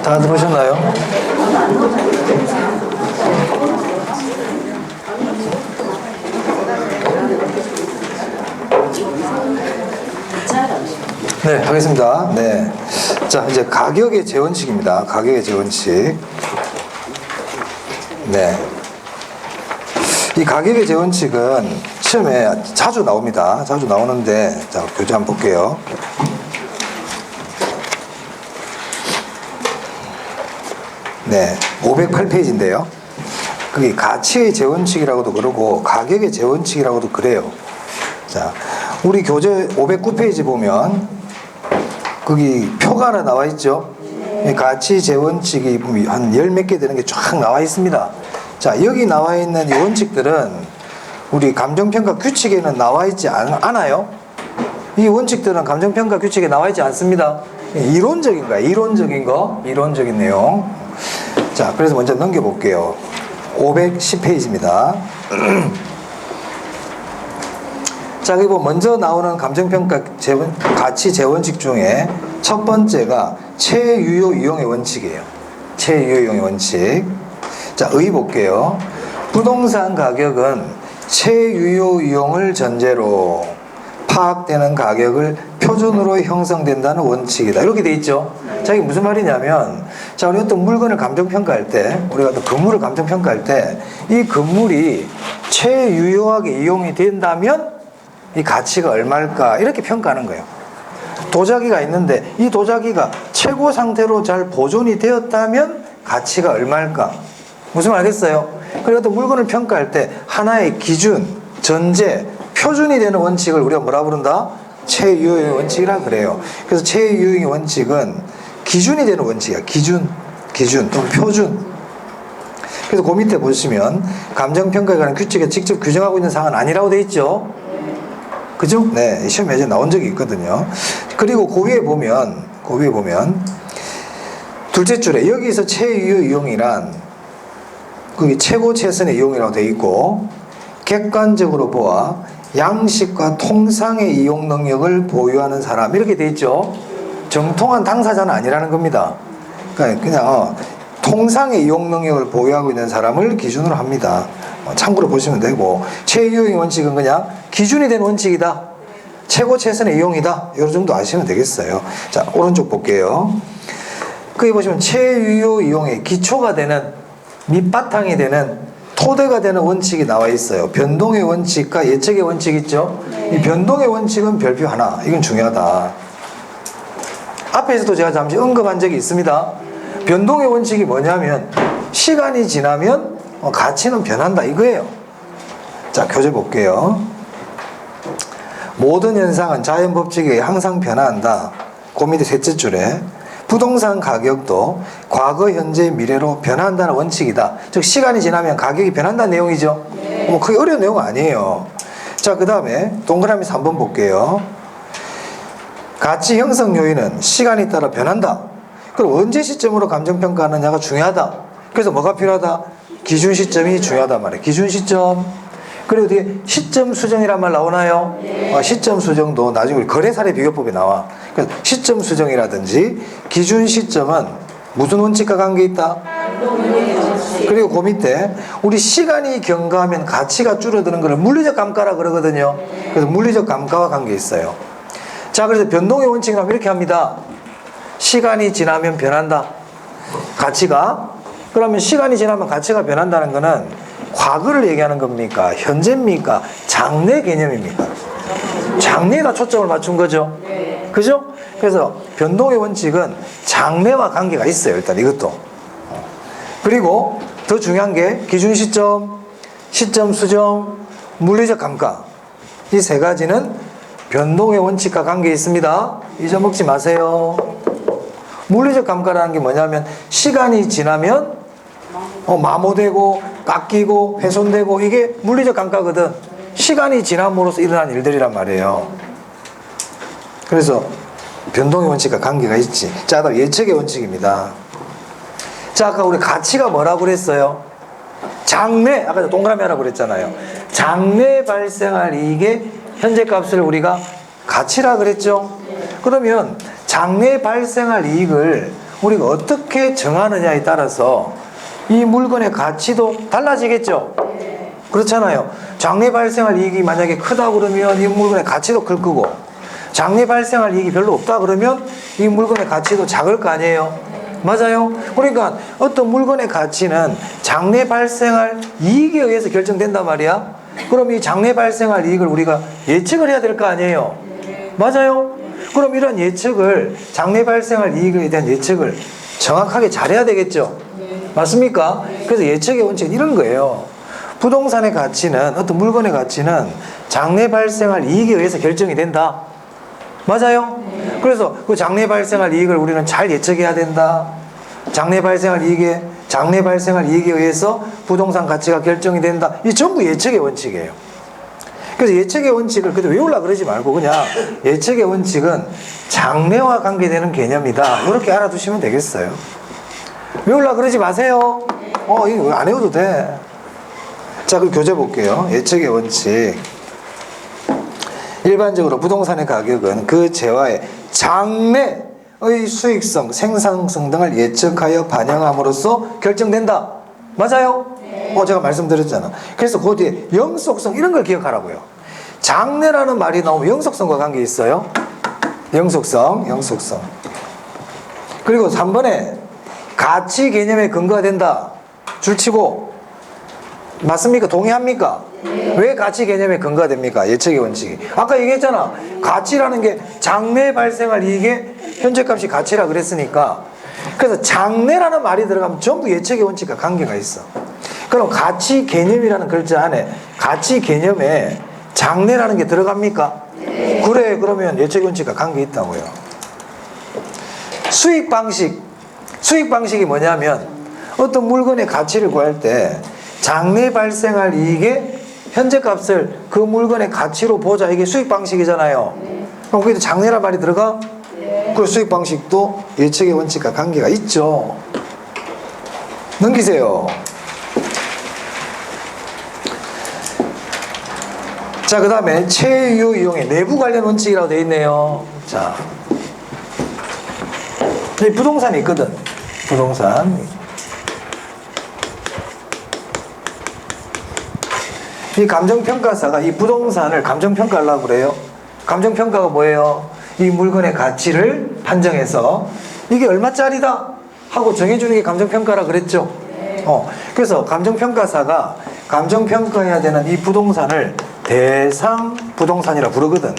다 들으셨나요? 네, 하겠습니다. 네. 자, 이제 가격의 재원칙입니다. 가격의 재원칙. 네. 이 가격의 재원칙은 시험에 자주 나옵니다. 자주 나오는데, 자, 교재 한번 볼게요. 네, 508페이지인데요. 그게 가치의 재원칙이라고도 그러고 가격의 재원칙이라고도 그래요. 자, 우리 교재 509페이지 보면 거기 표가 하나 나와 있죠. 가치 재원칙이 한 열 몇 개 되는 게 쫙 나와 있습니다. 자, 여기 나와 있는 이 원칙들은 우리 감정평가 규칙에는 나와 있지 않아요. 이 원칙들은 감정평가 규칙에 나와 있지 않습니다. 이론적인 거야. 이론적인 내용. 자, 그래서 먼저 넘겨볼게요. 510페이지입니다. 자, 그리고 먼저 나오는 감정평가 가치 재원칙 중에 첫 번째가 최유효 이용의 원칙이에요. 최유효 이용의 원칙. 자, 의 볼게요. 부동산 가격은 최유효 이용을 전제로 파악되는 가격을 표준으로 형성된다는 원칙이다. 이렇게 돼 있죠. 자, 이게 무슨 말이냐면, 자, 우리 어떤 물건을 감정평가할 때, 우리가 어떤 건물을 감정평가할 때, 이 건물이 최유효하게 이용이 된다면 이 가치가 얼마일까? 이렇게 평가하는 거예요. 도자기가 있는데 이 도자기가 최고 상태로 잘 보존이 되었다면 가치가 얼마일까? 무슨 말 알겠어요? 그리고 어떤 물건을 평가할 때 하나의 기준, 전제, 표준이 되는 원칙을 우리가 뭐라 부른다? 최유효의 원칙이라 그래요. 그래서 최유효의 원칙은 기준이 되는 원칙이야. 기준 또는 표준. 그래서 그 밑에 보시면 감정평가에 관한 규칙에 직접 규정하고 있는 사항은 아니라고 돼 있죠. 그죠? 네, 시험에 이제 나온 적이 있거든요. 그리고 그 위에 보면 둘째 줄에 여기서 최유효 이용이란 그게 최고 최선의 이용이라고 돼 있고, 객관적으로 보아 양식과 통상의 이용 능력을 보유하는 사람 이렇게 돼 있죠. 정통한 당사자는 아니라는 겁니다. 그러니까 그냥 통상의 이용 능력을 보유하고 있는 사람을 기준으로 합니다. 참고로 보시면 되고, 최유효의 원칙은 그냥 기준이 된 원칙이다. 최고 최선의 이용이다. 이 정도 아시면 되겠어요. 자, 오른쪽 볼게요. 거기 보시면 최유효 이용의 기초가 되는, 밑바탕이 되는, 토대가 되는 원칙이 나와 있어요. 변동의 원칙과 예측의 원칙 있죠? 이 변동의 원칙은 별표 하나. 이건 중요하다. 앞에서도 제가 잠시 언급한 적이 있습니다. 변동의 원칙이 뭐냐면 시간이 지나면 가치는 변한다 이거예요. 자, 교재 볼게요. 모든 현상은 자연 법칙에 의해 항상 변화한다. 그 밑에 셋째 줄에 부동산 가격도 과거, 현재, 미래로 변화한다는 원칙이다. 즉 시간이 지나면 가격이 변한다는 내용이죠. 뭐 그게 어려운 내용은 아니에요. 자, 그 다음에 동그라미에서 한번 볼게요. 가치 형성 요인은 시간에 따라 변한다. 그럼 언제 시점으로 감정평가하느냐가 중요하다. 그래서 뭐가 필요하다? 기준 시점이 중요하단 말이에요. 기준 시점. 그리고 뒤에 시점 수정이란 말 나오나요? 시점 수정도 나중에 우리 거래사례 비교법에 나와. 그래서 시점 수정이라든지 기준 시점은 무슨 원칙과 관계 있다? 그리고 그 밑에 우리 시간이 경과하면 가치가 줄어드는 것을 물리적 감가라 그러거든요. 그래서 물리적 감가와 관계 있어요. 자, 그래서 변동의 원칙이라면 이렇게 합니다. 시간이 지나면 변한다. 가치가. 그러면 시간이 지나면 가치가 변한다는 것은 과거를 얘기하는 겁니까? 현재입니까? 장래 개념입니까? 장래에다 초점을 맞춘 거죠. 그죠? 그래서 변동의 원칙은 장래와 관계가 있어요. 일단 이것도. 그리고 더 중요한 게 기준 시점, 시점 수정, 물리적 감가. 이 세 가지는 변동의 원칙과 관계 있습니다. 잊어먹지 마세요. 물리적 감가라는 게 뭐냐면 시간이 지나면 마모되고 깎이고 훼손되고 이게 물리적 감가거든. 시간이 지남으로써 일어난 일들이란 말이에요. 그래서 변동의 원칙과 관계가 있지. 자, 다음 예측의 원칙입니다. 자, 아까 우리 가치가 뭐라고 그랬어요? 장래, 아까 동그라미 하라고 그랬잖아요. 장래 발생할 이익의 현재값을 우리가 가치라 그랬죠. 그러면 장래 발생할 이익을 우리가 어떻게 정하느냐에 따라서 이 물건의 가치도 달라지겠죠. 그렇잖아요. 장래 발생할 이익이 만약에 크다 그러면 이 물건의 가치도 클 거고, 장래 발생할 이익이 별로 없다 그러면 이 물건의 가치도 작을 거 아니에요. 맞아요. 그러니까 어떤 물건의 가치는 장래 발생할 이익에 의해서 결정된단 말이야. 그럼 이 장래 발생할 이익을 우리가 예측을 해야 될 거 아니에요. 맞아요. 그럼 이런 예측을, 장래 발생할 이익에 대한 예측을 정확하게 잘해야 되겠죠. 맞습니까? 그래서 예측의 원칙은 이런 거예요. 부동산의 가치는, 어떤 물건의 가치는 장래 발생할 이익에 의해서 결정이 된다. 맞아요? 그래서 그 장래 발생할 이익을 우리는 잘 예측해야 된다. 장래 발생할 이익에 의해서 부동산 가치가 결정이 된다. 이 전부 예측의 원칙이에요. 그래서 예측의 원칙을 그래도 외우려고 그러지 말고 그냥 예측의 원칙은 장래와 관계되는 개념이다. 이렇게 알아두시면 되겠어요. 외우려고 그러지 마세요. 이거 안 외워도 돼. 자, 그럼 교재 볼게요. 예측의 원칙. 일반적으로 부동산의 가격은 그 재화의 장래의 수익성, 생산성 등을 예측하여 반영함으로써 결정된다. 맞아요? 제가 말씀드렸잖아. 그래서 그 뒤에 영속성 이런 걸 기억하라고요. 장래라는 말이 나오면 영속성과 관계 있어요. 영속성. 그리고 3번에 가치 개념에 근거가 된다. 줄치고. 맞습니까? 동의합니까? 왜 가치 개념에 근거가 됩니까? 예측의 원칙이. 아까 얘기했잖아. 가치라는 게 장래 발생할 이익의 현재값이 가치라 그랬으니까. 그래서 장래라는 말이 들어가면 전부 예측의 원칙과 관계가 있어. 그럼 가치 개념이라는 글자 안에 가치 개념에 장래라는 게 들어갑니까? 그래, 그러면 예측의 원칙과 관계 있다고요. 수익 방식이 뭐냐면 어떤 물건의 가치를 구할 때 장래 발생할 이익의 현재값을 그 물건의 가치로 보자. 이게 수익 방식이잖아요. 그럼 거기도 장래란 말이 들어가? 그 수익 방식도 예측의 원칙과 관계가 있죠. 넘기세요. 자, 그 다음에 최유 이용의 내부 관련 원칙이라고 되어 있네요. 자, 여기 부동산이 있거든. 부동산. 이 감정평가사가 이 부동산을 감정평가하려고 그래요. 감정평가가 뭐예요? 이 물건의 가치를 판정해서 이게 얼마짜리다 하고 정해주는 게 감정평가라 그랬죠. 그래서 감정평가사가 감정평가해야 되는 이 부동산을 대상 부동산이라 부르거든.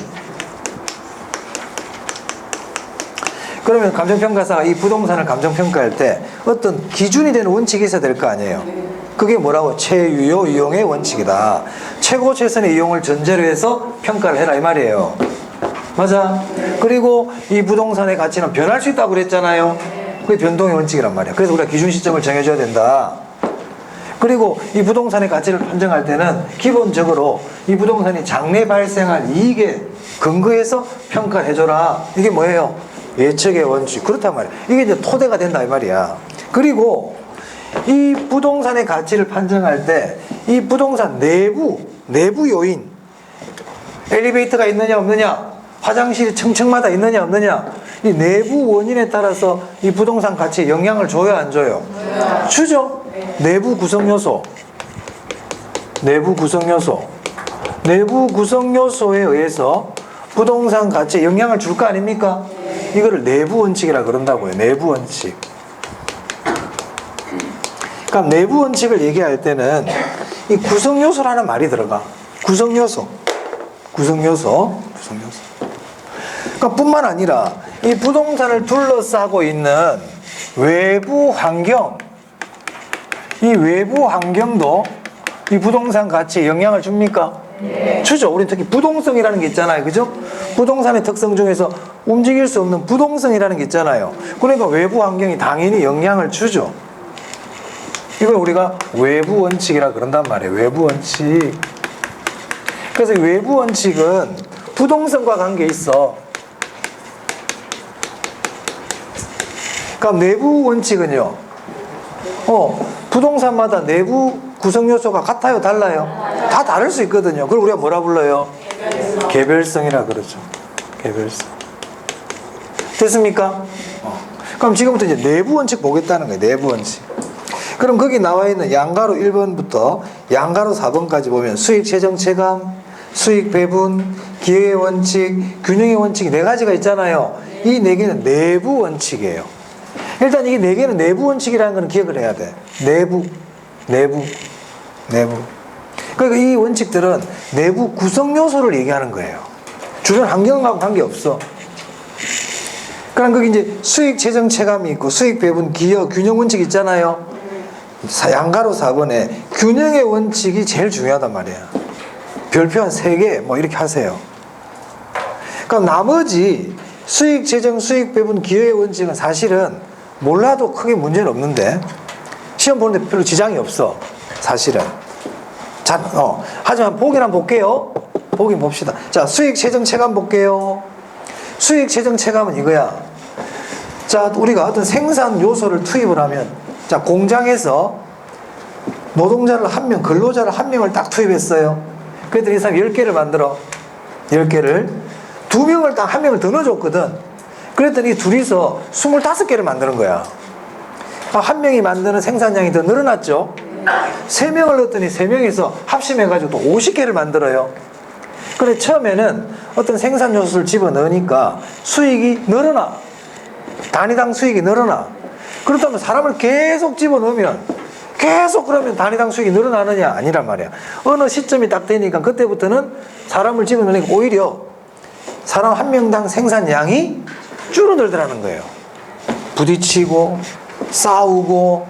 그러면 감정평가사가 이 부동산을 감정평가할 때 어떤 기준이 되는 원칙이 있어야 될 거 아니에요. 그게 뭐라고? 최유효 이용의 원칙이다. 최고 최선의 이용을 전제로 해서 평가를 해라 이 말이에요. 맞아. 그리고 이 부동산의 가치는 변할 수 있다고 그랬잖아요. 그게 변동의 원칙이란 말이야. 그래서 우리가 기준 시점을 정해줘야 된다. 그리고 이 부동산의 가치를 판정할 때는 기본적으로 이 부동산이 장래 발생할 이익에 근거해서 평가를 해줘라. 이게 뭐예요? 예측의 원칙. 그렇단 말이야. 이게 이제 토대가 된다 이 말이야. 그리고 이 부동산의 가치를 판정할 때 이 부동산 내부 요인, 엘리베이터가 있느냐 없느냐, 화장실이 층층마다 있느냐 없느냐, 이 내부 원인에 따라서 이 부동산 가치에 영향을 줘요 안 줘요? 주죠. 내부 구성 요소에 의해서 부동산 가치에 영향을 줄 거 아닙니까? 이거를 내부 원칙이라 그런다고요. 내부 원칙. 그럼 내부 원칙을 얘기할 때는 이 구성 요소라는 말이 들어가. 구성 요소. 그러니까 뿐만 아니라 이 부동산을 둘러싸고 있는 외부 환경, 이 외부 환경도 이 부동산 가치에 영향을 줍니까? 주죠. 우리 특히 부동성이라는 게 있잖아요. 그죠? 부동산의 특성 중에서 움직일 수 없는 부동성이라는 게 있잖아요. 그러니까 외부 환경이 당연히 영향을 주죠. 이걸 우리가 외부 원칙이라 그런단 말이에요. 외부 원칙. 그래서 이 외부 원칙은 부동성과 관계 있어. 그럼 내부 원칙은요. 부동산마다 내부 구성 요소가 같아요, 달라요? 다 다를 수 있거든요. 그걸 우리가 뭐라 불러요? 개별성이라 그러죠. 개별성. 됐습니까? 그럼 지금부터 이제 내부 원칙 보겠다는 거예요. 내부 원칙. 그럼 거기 나와 있는 양가로 1번부터 양가로 4번까지 보면 수익 재정 체감, 수익 배분, 기회의 원칙, 균형의 원칙이 4가지가 있잖아요. 이 4개는 내부 원칙이에요. 일단 이게 4개는 내부 원칙이라는 건 기억을 해야 돼. 내부. 그러니까 이 원칙들은 내부 구성 요소를 얘기하는 거예요. 주변 환경하고 관계없어. 그럼 거기 이제 수익 재정 체감이 있고 수익 배분, 기여, 균형 원칙 있잖아요. 양가로 4번에 균형의 원칙이 제일 중요하단 말이야. 별표 한 3개 뭐 이렇게 하세요. 그럼 나머지 수익 재정, 수익 배분, 기여의 원칙은 사실은 몰라도 크게 문제는 없는데 시험 보는데 별로 지장이 없어. 사실은. 자, 하지만 보기는 한번 볼게요. 보긴 봅시다. 자, 수익 재정 체감 볼게요. 수익 재정 체감은 이거야. 자, 우리가 어떤 생산 요소를 투입을 하면, 자, 공장에서 노동자를 한 명, 근로자를 한 명을 딱 투입했어요. 그랬더니 이 사람이 10개를 만들어. 10개를. 2명을 딱 한 명을 더 넣어줬거든. 그랬더니 둘이서 25개를 만드는 거야. 한 명이 만드는 생산량이 더 늘어났죠. 3명을 넣었더니 3명이서 합심해가지고 또 50개를 만들어요. 그래, 처음에는 어떤 생산 요소를 집어넣으니까 수익이 늘어나. 단위당 수익이 늘어나. 그렇다면 사람을 계속 집어넣으면 계속 그러면 단위당 수익이 늘어나느냐? 아니란 말이야. 어느 시점이 딱 되니까 그때부터는 사람을 집어넣으니까 오히려 사람 한 명당 생산량이 줄어들더라는 거예요. 부딪히고 싸우고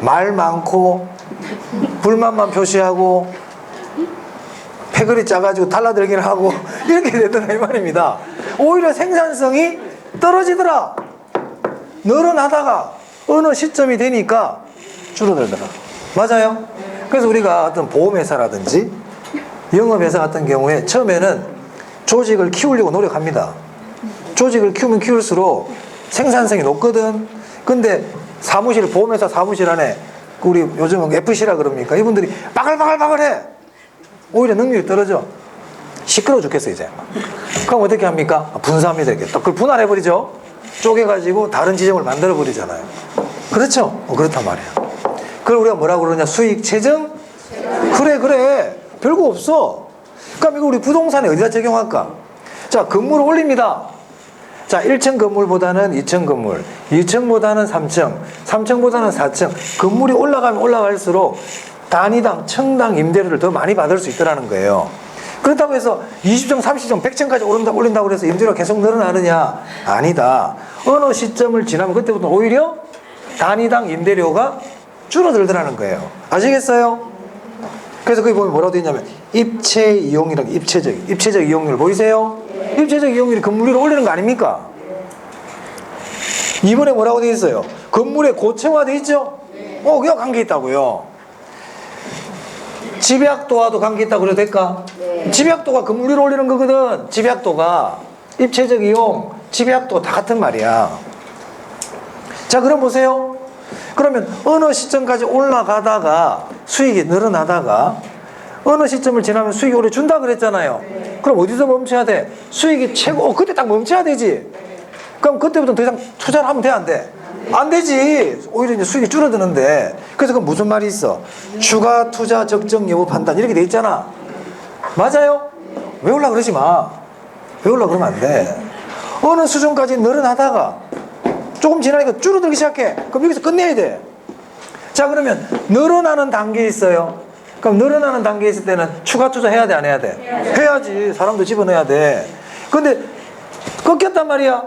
말 많고 불만만 표시하고 패거리 짜가지고 달라들기를 하고 이렇게 되더라 이 말입니다. 오히려 생산성이 떨어지더라. 늘어나다가 어느 시점이 되니까 줄어들더라. 맞아요? 그래서 우리가 어떤 보험회사라든지 영업회사 같은 경우에 처음에는 조직을 키우려고 노력합니다. 조직을 키우면 키울수록 생산성이 높거든. 근데 사무실, 보험회사 사무실 안에 우리 요즘은 FC라 그럽니까? 이분들이 바글바글바글해. 오히려 능력이 떨어져. 시끄러워 죽겠어 이제. 그럼 어떻게 합니까? 분사합니다. 이렇게 또 그걸 분할해버리죠. 쪼개가지고 다른 지점을 만들어버리잖아요. 그렇죠? 그렇단 말이야. 그걸 우리가 뭐라고 그러냐? 수익 재정? 그래. 별거 없어. 그럼 이거 우리 부동산에 어디다 적용할까? 자, 건물을 올립니다. 자, 1층 건물보다는 2층 건물, 2층보다는 3층, 3층보다는 4층. 건물이 올라가면 올라갈수록 단위당, 층당 임대료를 더 많이 받을 수 있다는 거예요. 그렇다고 해서 20층, 30층, 100층까지 올린다고 해서 임대료가 계속 늘어나느냐? 아니다. 어느 시점을 지나면 그때부터 오히려 단위당 임대료가 줄어들더라는 거예요. 아시겠어요? 그래서 거기 보면 뭐라고 되어 있냐면 입체 이용이라고. 입체적 이용률 보이세요? 입체적 이용률이 건물을 올리는 거 아닙니까? 이번에 뭐라고 되어 있어요? 건물에 고층화되어 있죠? 그냥 관계 있다고요. 집약도와도 관계 있다고 그래도 될까? 집약도가 건물 위로 올리는 거거든. 집약도가 입체적 이용, 집약도 다 같은 말이야. 자, 그럼 보세요. 그러면 어느 시점까지 올라가다가 수익이 늘어나다가 어느 시점을 지나면 수익이 오래 준다 그랬잖아요. 그럼 어디서 멈춰야 돼? 수익이 최고, 그때 딱 멈춰야 되지. 그럼 그때부터 더 이상 투자를 하면 돼, 안 돼? 안 되지. 오히려 이제 수익이 줄어드는데. 그래서 그 무슨 말이 있어? 추가 투자 적정 여부 판단 이렇게 돼 있잖아. 맞아요? 외우려고 그러지 마. 외우려고 그러면 안 돼. 어느 수준까지 늘어나다가 조금 지나니까 줄어들기 시작해. 그럼 여기서 끝내야 돼. 자, 그러면 늘어나는 단계에 있어요. 그럼 늘어나는 단계에 있을 때는 추가 투자 해야 돼, 안 해야 돼? 해야지. 사람도 집어넣어야 돼. 근데 꺾였단 말이야.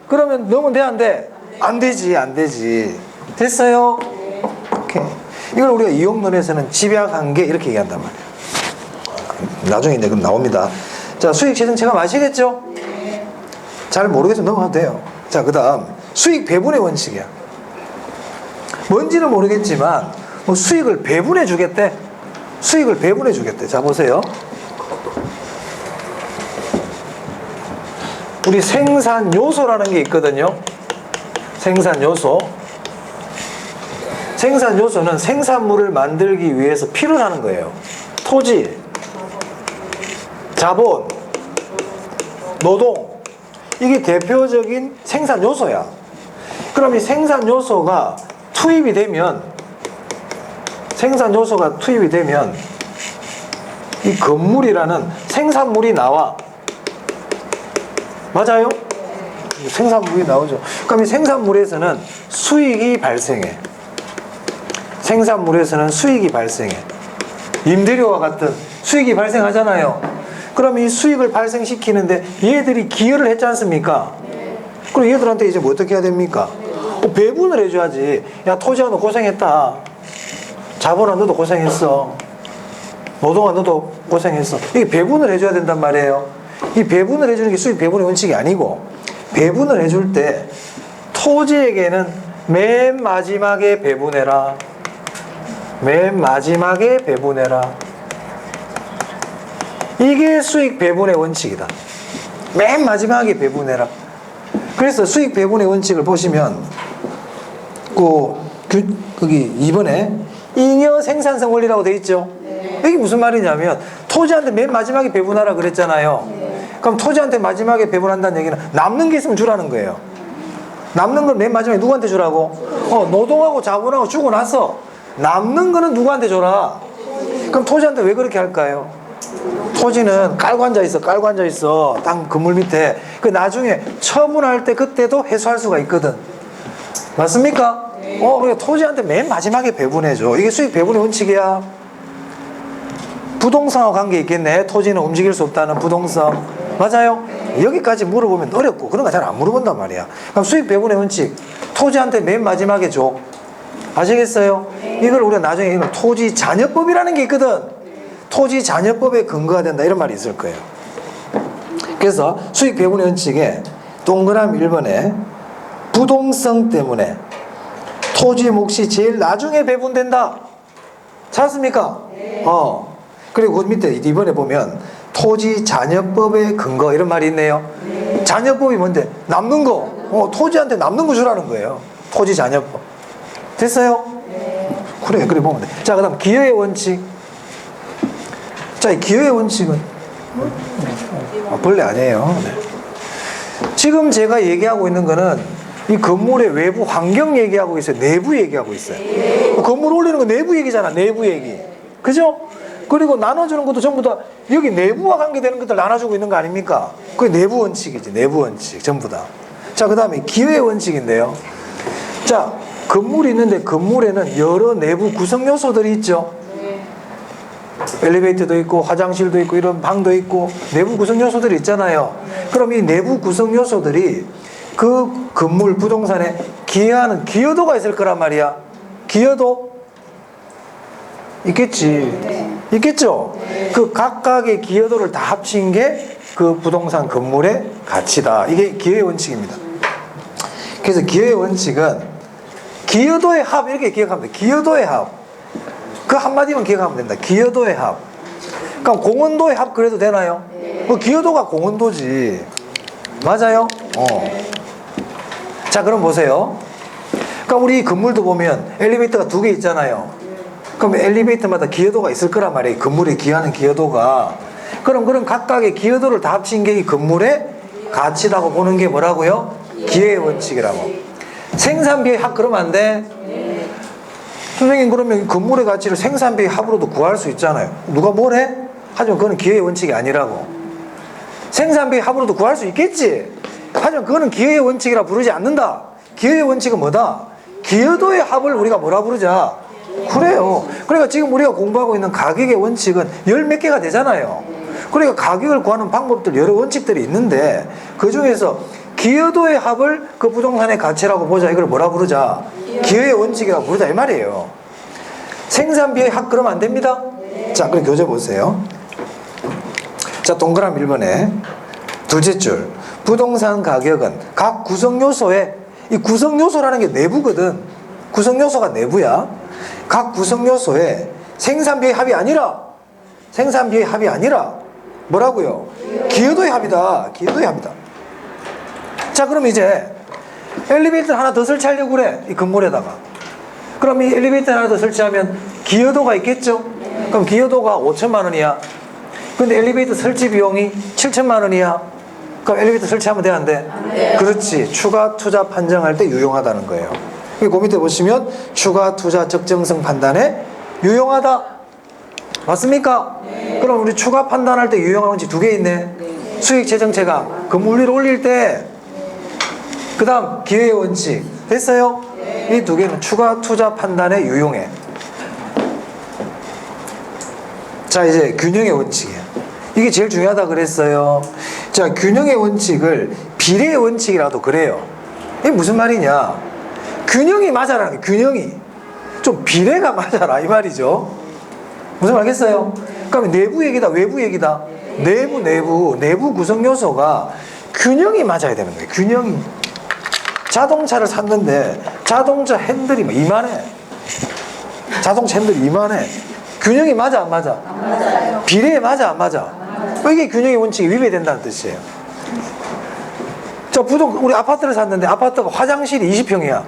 그러면 넣으면 돼, 안 돼? 안 되지. 됐어요? 오케이. 이걸 우리가 이용론에서는 집약한계 이렇게 얘기한단 말이야. 나중에 이제 그럼 나옵니다. 자, 수익 재정 체감 아시겠죠? 잘 모르겠으면 넘어가도 돼요. 자, 그 다음 수익 배분의 원칙이야. 뭔지는 모르겠지만 뭐 수익을 배분해 주겠대. 수익을 배분해 주겠대. 자, 보세요. 우리 생산 요소라는 게 있거든요. 생산 요소. 생산 요소는 생산물을 만들기 위해서 필요로 하는 거예요. 토지, 자본, 노동. 이게 대표적인 생산 요소야. 그럼 이 생산 요소가 투입이 되면 이 건물이라는 생산물이 나와. 맞아요? 생산물이 나오죠. 그럼 이 생산물에서는 수익이 발생해. 임대료와 같은 수익이 발생하잖아요. 그럼 이 수익을 발생시키는데 얘들이 기여를 했지 않습니까? 그럼 얘들한테 이제 뭐 어떻게 해야 됩니까? 배분을 해줘야지. 야, 토지야, 너 고생했다. 자본아, 너도 고생했어. 노동아, 너도 고생했어. 이게 배분을 해줘야 된단 말이에요. 이 배분을 해주는 게 수익 배분의 원칙이 아니고, 배분을 해줄 때 토지에게는 맨 마지막에 배분해라. 이게 수익 배분의 원칙이다. 맨 마지막에 배분해라. 그래서 수익 배분의 원칙을 보시면 거기 2번에 잉여 생산성 원리라고 돼 있죠. 이게 무슨 말이냐면 토지한테 맨 마지막에 배분하라 그랬잖아요. 그럼 토지한테 마지막에 배분한다는 얘기는 남는 게 있으면 주라는 거예요. 남는 걸 맨 마지막에 누구한테 주라고? 노동하고 자본하고 주고 나서 남는 거는 누구한테 줘라. 그럼 토지한테 왜 그렇게 할까요? 토지는 깔고 앉아있어. 땅 그물 밑에. 그 나중에 처분할 때 그때도 회수할 수가 있거든. 맞습니까? 그러니까 토지한테 맨 마지막에 배분해줘. 이게 수익 배분의 원칙이야. 부동산과 관계 있겠네. 토지는 움직일 수 없다는 부동산. 맞아요? 여기까지 물어보면 어렵고 그런 거 잘 안 물어본단 말이야. 그럼 수익 배분의 원칙, 토지한테 맨 마지막에 줘. 아시겠어요? 이걸 우리가 나중에 이걸 토지 잔여법이라는 게 있거든. 토지 잔여법에 근거가 된다 이런 말이 있을 거예요. 그래서 수익 배분의 원칙에 동그라미 1번에 부동성 때문에 토지 몫이 제일 나중에 배분된다. 찾았습니까? 그리고 그 밑에 2번에 보면 토지 잔여법의 근거 이런 말이 있네요. 잔여법이 뭔데? 남는 거. 토지한테 남는 거 주라는 거예요. 토지 잔여법. 됐어요? 그래 보면 돼. 자, 그 다음 기여의 원칙. 자, 이 기여의 원칙은 벌레 아니에요. 네. 지금 제가 얘기하고 있는 거는 이 건물의 외부 환경 얘기하고 있어요. 내부 얘기하고 있어요. 건물 올리는 거 내부 얘기잖아. 내부 얘기. 그죠? 그리고 나눠주는 것도 전부 다 여기 내부와 관계되는 것들 나눠주고 있는 거 아닙니까? 그게 내부 원칙이지. 내부 원칙 전부 다. 자, 그 다음에 기여의 원칙인데요. 자, 건물이 있는데 건물에는 여러 내부 구성 요소들이 있죠. 엘리베이터도 있고 화장실도 있고 이런 방도 있고 내부 구성 요소들이 있잖아요. 그럼 이 내부 구성 요소들이 그 건물 부동산에 기여하는 기여도가 있을 거란 말이야. 기여도 있겠지. 있겠죠. 그 각각의 기여도를 다 합친 게 그 부동산 건물의 가치다. 이게 기여의 원칙입니다. 그래서 기여의 원칙은 기여도의 합 이렇게 기억하면 돼. 기여도의 합. 그 한마디만 기억하면 된다. 기여도의 합. 그럼 공헌도의 합 그래도 되나요? 기여도가 공헌도지. 맞아요? 자, 그럼 보세요. 그러니까 우리 건물도 보면 엘리베이터가 2개 있잖아요. 그럼 엘리베이터마다 기여도가 있을 거란 말이에요. 건물에 기여하는 기여도가. 그럼 각각의 기여도를 다 합친 게 이 건물의 가치라고 보는 게 뭐라고요? 기여의 원칙이라고. 생산비의 합 그러면 안 돼? 선생님, 그러면 건물의 가치를 생산비의 합으로도 구할 수 있잖아요. 누가 뭘 해? 하지만 그거는 기여의 원칙이 아니라고. 생산비의 합으로도 구할 수 있겠지. 하지만 그거는 기여의 원칙이라 부르지 않는다. 기여의 원칙은 뭐다? 기여도의 합을 우리가 뭐라 부르자? 그래요. 그러니까 지금 우리가 공부하고 있는 가격의 원칙은 열 몇 개가 되잖아요. 그러니까 가격을 구하는 방법들 여러 원칙들이 있는데 그 중에서 기여도의 합을 그 부동산의 가치라고 보자. 이걸 뭐라 부르자? 기여의 원칙이라고 부르자 이 말이에요. 생산비의 합 그러면 안 됩니다. 자, 그럼 교재 보세요. 자, 동그라미 1번에 둘째 줄. 부동산 가격은 각 구성 요소에, 이 구성 요소라는 게 내부거든. 구성 요소가 내부야. 각 구성 요소에 생산비의 합이 아니라 뭐라고요? 기여도의 합이다. 기여도의 합이다. 자, 그럼 이제 엘리베이터 하나 더 설치하려고 그래. 이 건물에다가. 그럼 이 엘리베이터 하나 더 설치하면 기여도가 있겠죠? 그럼 기여도가 5천만 원이야. 근데 엘리베이터 설치 비용이 7천만 원이야. 그럼 엘리베이터 설치하면 돼, 안 돼? 네. 그렇지. 추가 투자 판정할 때 유용하다는 거예요. 그 밑에 보시면 추가 투자 적정성 판단에 유용하다. 맞습니까? 네. 그럼 우리 추가 판단할 때 유용한 원칙 2개 있네. 네. 수익 재정체감, 건물비를 올릴 때, 그 다음 기회의 원칙. 됐어요? 네. 이 2개는 추가 투자 판단에 유용해. 자, 이제 균형의 원칙이에요. 이게 제일 중요하다 그랬어요. 자, 균형의 원칙을 비례의 원칙이라도 그래요. 이게 무슨 말이냐? 균형이 맞아라는 거예요. 균형이. 좀 비례가 맞아라 이 말이죠. 무슨 말겠어요? 그러면 내부 얘기다, 외부 얘기다. 내부 구성 요소가 균형이 맞아야 되는 거예요. 균형이. 자동차를 샀는데 자동차 핸들이 이만해. 자동차 핸들이 이만해. 균형이 맞아, 안 맞아? 안 맞아요. 비례에 맞아, 안 맞아? 이게 균형의 원칙이 위배된다는 뜻이에요. 자, 우리 아파트를 샀는데 아파트가 화장실이 20평이야.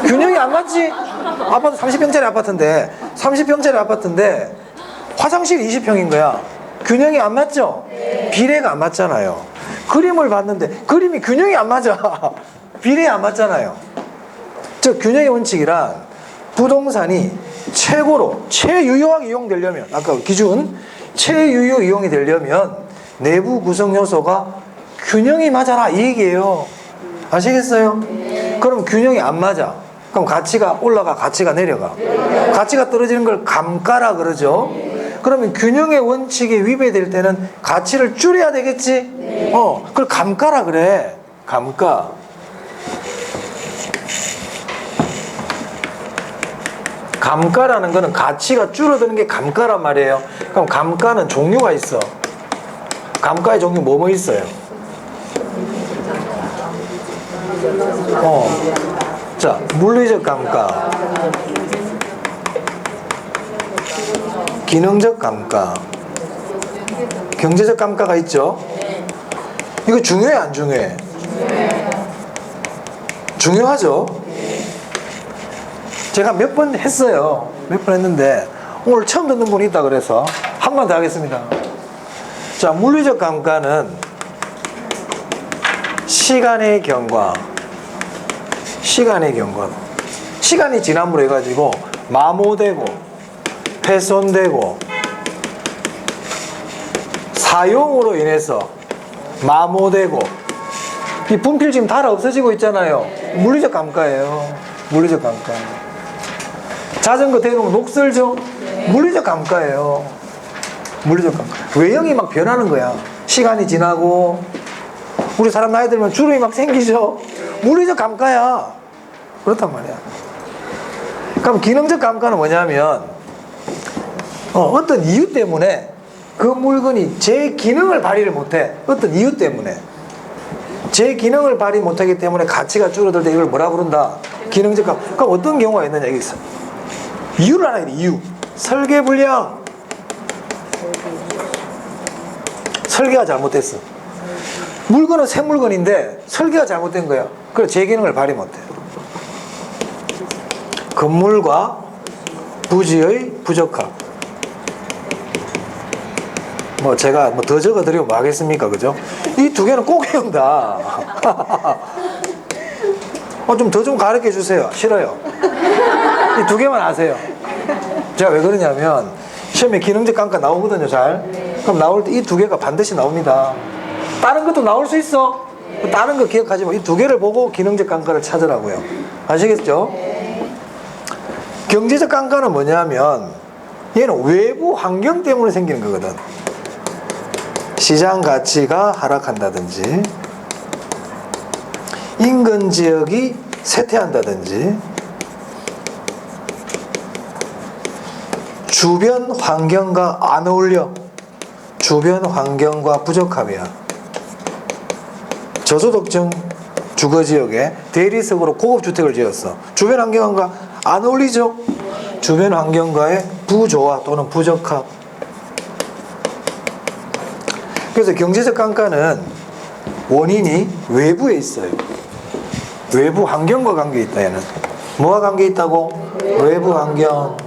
균형이 안 맞지? 아파트 30평짜리 아파트인데, 30평짜리 아파트인데 화장실이 20평인 거야. 균형이 안 맞죠? 비례가 안 맞잖아요. 그림을 봤는데 그림이 균형이 안 맞아. 비례에 안 맞잖아요. 즉 균형의 원칙이란 부동산이 최고로 최유효하게 이용되려면, 아까 기준 최유효 이용이 되려면 내부 구성 요소가 균형이 맞아라 이 얘기예요. 아시겠어요? 그럼 균형이 안 맞아. 그럼 가치가 올라가, 가치가 내려가. 가치가 떨어지는 걸 감가라 그러죠. 그러면 균형의 원칙이 위배될 때는 가치를 줄여야 되겠지? 그걸 감가라 그래. 감가. 감가라는 거는 가치가 줄어드는 게 감가란 말이에요. 그럼 감가는 종류가 있어. 감가의 종류 뭐뭐 있어요? 자, 물리적 감가, 기능적 감가, 경제적 감가가 있죠. 이거 중요해, 안 중요해? 중요하죠. 제가 몇 번 했어요. 몇 번 했는데 오늘 처음 듣는 분이 있다 그래서 한 번 더 하겠습니다. 자, 물리적 감가는 시간의 경과. 시간이 지남으로 해가지고 마모되고 훼손되고 사용으로 인해서 마모되고 이 분필 지금 달아 없어지고 있잖아요. 물리적 감가예요. 물리적 감가. 자전거 대놓고 녹슬죠? 물리적 감가예요. 물리적 감가. 외형이 막 변하는 거야. 시간이 지나고 우리 사람 나이 들면 주름이 막 생기죠? 물리적 감가야. 그렇단 말이야. 그럼 기능적 감가는 뭐냐면 어떤 이유 때문에 그 물건이 제 기능을 발휘를 못해. 어떤 이유 때문에 제 기능을 발휘 못하기 때문에 가치가 줄어들 때 이걸 뭐라 부른다? 기능적 감가. 그럼 어떤 경우가 있느냐 여기 있어. 이유를 알아야 돼. 이유. 설계 불량. 설계가 잘못됐어. 물건은 새 물건인데 설계가 잘못된 거야. 그래서 제 기능을 발휘 못해. 건물과 부지의 부적합. 뭐 제가 뭐 더 적어드리면 뭐 하겠습니까? 그죠? 이 2개는 꼭 외운다. 좀 더 좀 가르쳐 주세요. 싫어요. 이 2개만 아세요. 제가 왜 그러냐면 시험에 기능적 감가 나오거든요. 잘. 그럼 나올 때 이 2개가 반드시 나옵니다. 다른 것도 나올 수 있어. 다른 거 기억하지 마. 이 2개를 보고 기능적 감가를 찾으라고요. 아시겠죠? 경제적 감가는 뭐냐면 얘는 외부 환경 때문에 생기는 거거든. 시장 가치가 하락한다든지 인근 지역이 쇠퇴한다든지 주변 환경과 안 어울려. 주변 환경과 부적합이야. 저소득층 주거지역에 대리석으로 고급주택을 지었어. 주변 환경과 안 어울리죠? 주변 환경과의 부조화 또는 부적합. 그래서 경제적 감가는 원인이 외부에 있어요. 외부 환경과 관계 있다. 얘는 뭐와 관계 있다고? 외부 환경.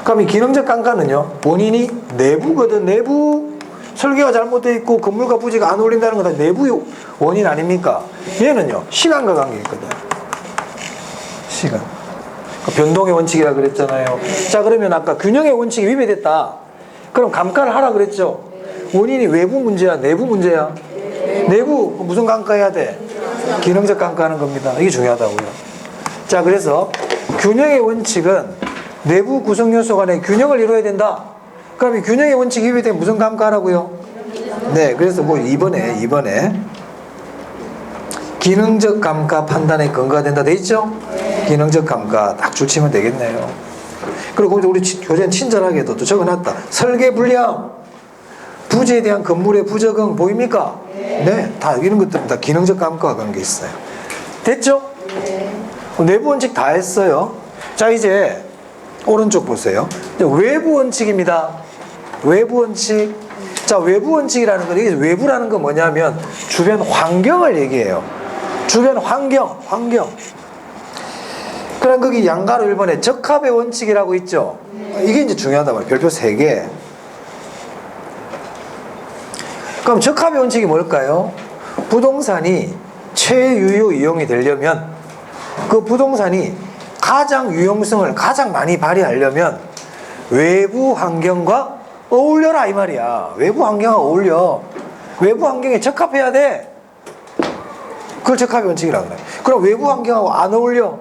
그럼 이 기능적 감가는요 원인이 내부거든. 내부 설계가 잘못되어 있고 건물과 부지가 안 어울린다는 건 다 내부 원인 아닙니까? 얘는요 시간과 관계 있거든. 시간. 변동의 원칙이라 그랬잖아요. 자, 그러면 아까 균형의 원칙이 위배됐다. 그럼 감가를 하라 그랬죠. 원인이 외부 문제야, 내부 문제야? 내부. 무슨 감가해야 돼? 기능적 감가하는 겁니다. 이게 중요하다고요. 자, 그래서 균형의 원칙은 내부 구성 요소 간의 균형을 이루어야 된다. 그럼 이 균형의 원칙이 위배되면 무슨 감가하라고요? 네, 그래서 뭐 이번에 기능적 감가 판단에 근거가 된다 돼 있죠? 기능적 감가 딱 줄치면 되겠네요. 그리고 우리 교재는 친절하게도 또 적어놨다. 설계 불량, 부지에 대한 건물의 부적응 보입니까? 네, 다 이런 것들은 다 기능적 감가와 관계 있어요. 됐죠? 내부 원칙 다 했어요. 자, 이제 오른쪽 보세요. 외부 원칙입니다. 외부 원칙. 자, 외부 원칙이라는 건, 이게 외부라는 건 뭐냐면 주변 환경을 얘기해요. 주변 환경. 그럼 거기 양가로 1번에 적합의 원칙이라고 있죠. 이게 이제 중요하단 말이에요. 별표 3개. 그럼 적합의 원칙이 뭘까요? 부동산이 최유효 이용이 되려면 그 부동산이 가장 유용성을 가장 많이 발휘하려면 외부 환경과 어울려라 이 말이야. 외부 환경과 어울려. 외부 환경에 적합해야 돼. 그걸 적합의 원칙이라고 그래. 그럼 외부 환경하고 안 어울려.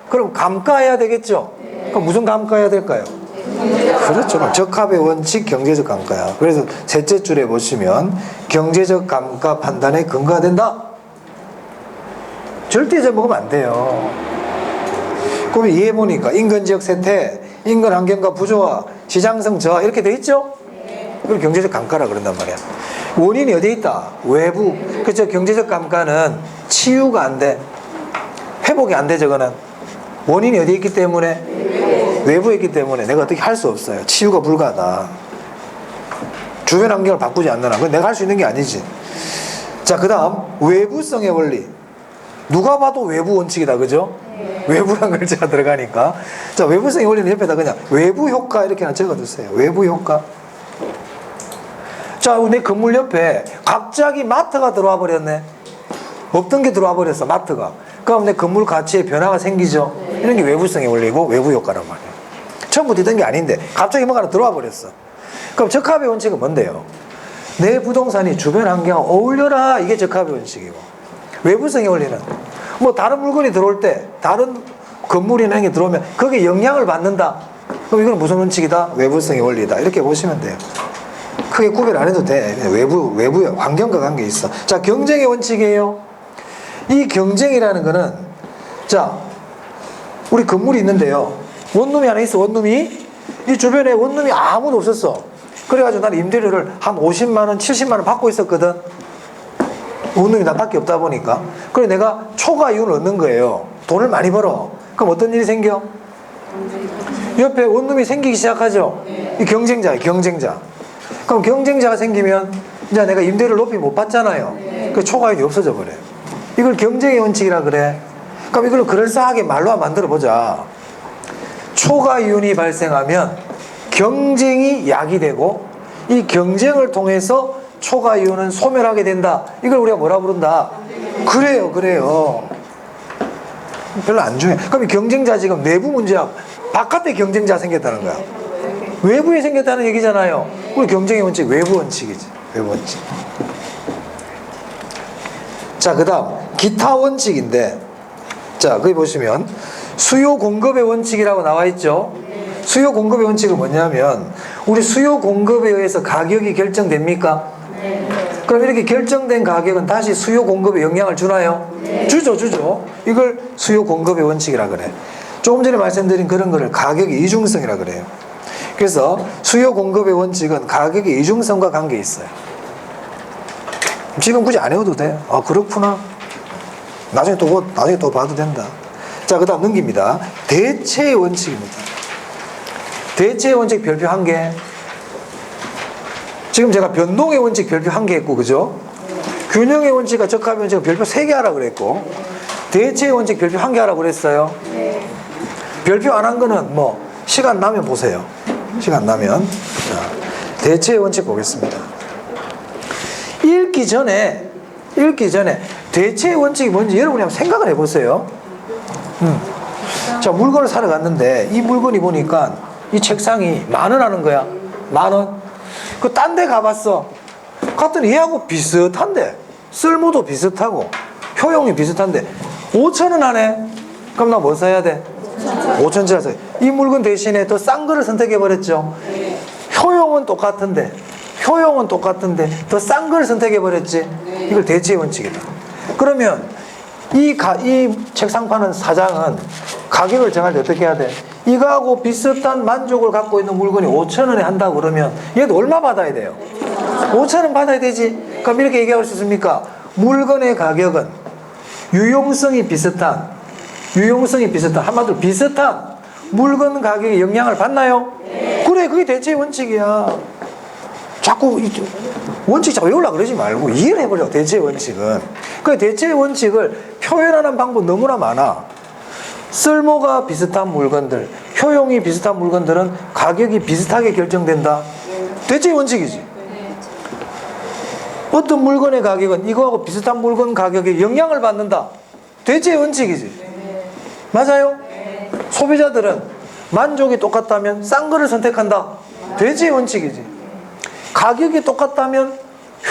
그럼 감가해야 되겠죠. 그럼 무슨 감가해야 될까요? 그렇죠. 적합의 원칙, 경제적 감가야. 그래서 셋째 줄에 보시면 경제적 감가 판단에 근거가 된다. 절대 잊어먹으면 안 돼요. 그럼 이해해보니까 인근지역 세태, 인근 환경과 부조화, 시장성 저하 이렇게 돼 있죠? 그걸 경제적 감가라 그런단 말이야. 원인이 어디에 있다? 외부. 그렇죠. 경제적 감가는 치유가 안 돼. 회복이 안 돼, 저거는. 원인이 어디에 있기 때문에? 외부에 있기 때문에 내가 어떻게 할 수 없어요. 치유가 불가하다. 주변 환경을 바꾸지 않느나. 그건 내가 할 수 있는 게 아니지. 자, 그 다음 외부성의 원리. 누가 봐도 외부 원칙이다, 그죠? 외부란 글자가 들어가니까. 자, 외부성의 원리는 옆에다 그냥 외부 효과 이렇게 하나 적어두세요. 외부 효과. 자, 내 건물 옆에 갑자기 마트가 들어와 버렸네. 없던 게 들어와 버렸어, 마트가. 그럼 내 건물 가치에 변화가 생기죠. 이런 게 외부성의 원리고 외부 효과란 말이야. 처음부터 있던 게 아닌데 갑자기 뭐가 들어와 버렸어. 그럼 적합의 원칙은 뭔데요? 내 부동산이 주변 환경과 어울려라. 이게 적합의 원칙이고, 외부성의 원리는 뭐 다른 물건이 들어올 때 다른 건물이나 이런 게 들어오면 거기에 영향을 받는다. 그럼 이건 무슨 원칙이다? 외부성의 원리다. 이렇게 보시면 돼요. 크게 구별 안 해도 돼. 외부에 환경과 관계 있어. 자, 경쟁의 원칙이에요. 이 경쟁이라는 거는, 자, 우리 건물이 있는데요. 원룸이 하나 있어. 원룸이 이 주변에 원룸이 아무도 없었어. 그래가지고 난 임대료를 한 50만 원, 70만 원 받고 있었거든. 원룸이 나밖에 없다 보니까. 그래 내가 초과 이윤을 얻는 거예요. 돈을 많이 벌어. 그럼 어떤 일이 생겨? 옆에 원룸이 생기기 시작하죠. 이 경쟁자예요. 경쟁자. 그럼 경쟁자가 생기면 이제 내가 임대료를 높이 못 받잖아요. 그 초과이익이 없어져 버려요. 이걸 경쟁의 원칙이라 그래. 그럼 이걸 그럴싸하게 말로 만들어 보자. 초과이윤이 발생하면 경쟁이 야기되고 이 경쟁을 통해서 초과이윤은 소멸하게 된다. 이걸 우리가 뭐라 부른다? 그래요. 별로 안 중요해. 그럼 이 경쟁자 지금 내부 문제야. 바깥에 경쟁자 생겼다는 거야. 외부에 생겼다는 얘기잖아요. 우리 경쟁의 원칙 외부 원칙이지. 외부 원칙. 자, 그 다음 기타 원칙인데, 자, 거기 보시면 수요 공급의 원칙이라고 나와 있죠. 수요 공급의 원칙은 뭐냐면 우리 수요 공급에 의해서 가격이 결정됩니까? 그럼 이렇게 결정된 가격은 다시 수요 공급에 영향을 주나요? 주죠. 이걸 수요 공급의 원칙이라 그래. 조금 전에 말씀드린 그런 거를 가격의 이중성이라 그래요. 그래서 수요 공급의 원칙은 가격의 이중성과 관계 있어요. 지금 굳이 안 해도 돼. 아, 그렇구나. 나중에 또 봐도 된다. 자, 그 다음 넘깁니다. 대체의 원칙입니다. 대체의 원칙 별표 1개. 지금 제가 변동의 원칙 별표 1개 했고, 그죠? 균형의 원칙과 적합의 원칙 별표 3개 하라고 그랬고, 대체의 원칙 별표 1개 하라고 그랬어요. 별표 안 한 거는 뭐 시간 나면 보세요. 시간 나면. 자, 대체의 원칙 보겠습니다. 읽기 전에 대체의 원칙이 뭔지 여러분이 한번 생각을 해보세요. 자, 물건을 사러 갔는데 이 물건이 보니까 이 책상이 10,000원 하는 거야. 10,000원. 그 딴 데 가봤어. 갔더니 얘하고 비슷한데, 쓸모도 비슷하고 효용이 비슷한데 5,000원 하네. 그럼 나 뭐 사야 돼? 5,000원짜리 사야 돼. 이 물건 대신에 더 싼 거를 선택해버렸죠. 효용은 똑같은데 더 싼 걸 선택해버렸지. 이걸 대체의 원칙이다. 그러면 이 책상 파는 사장은 가격을 정할 때 어떻게 해야 돼? 이거하고 비슷한 만족을 갖고 있는 물건이 5,000원에 한다고 그러면 얘도 얼마 받아야 돼요? 5,000원 받아야 되지. 그럼 이렇게 얘기할 수 있습니까? 물건의 가격은 유용성이 비슷한 한마디로 비슷한 물건 가격에 영향을 받나요? 그래, 그게 대체의 원칙이야. 자꾸 원칙 자꾸 외우려고 그러지 말고 이해를 해보려고. 대체의 원칙은 그 대체의 원칙을 표현하는 방법 너무나 많아. 쓸모가 비슷한 물건들, 효용이 비슷한 물건들은 가격이 비슷하게 결정된다. 대체의 원칙이지. 어떤 물건의 가격은 이거하고 비슷한 물건 가격에 영향을 받는다. 대체의 원칙이지. 맞아요? 소비자들은 만족이 똑같다면 싼 거를 선택한다. 대체의 원칙이지. 가격이 똑같다면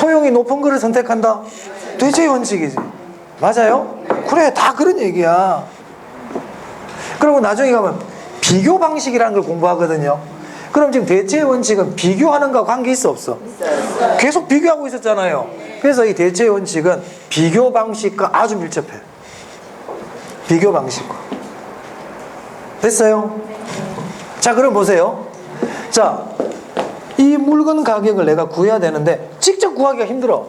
효용이 높은 거를 선택한다. 대체의 원칙이지. 맞아요? 그래, 다 그런 얘기야. 그리고 나중에 가면 비교 방식이라는 걸 공부하거든요. 그럼 지금 대체의 원칙은 비교하는 거와 관계 있어 없어? 계속 비교하고 있었잖아요. 그래서 이 대체의 원칙은 비교 방식과 아주 밀접해. 비교 방식과. 됐어요? 자, 그럼 보세요. 자, 이 물건 가격을 내가 구해야 되는데 직접 구하기가 힘들어.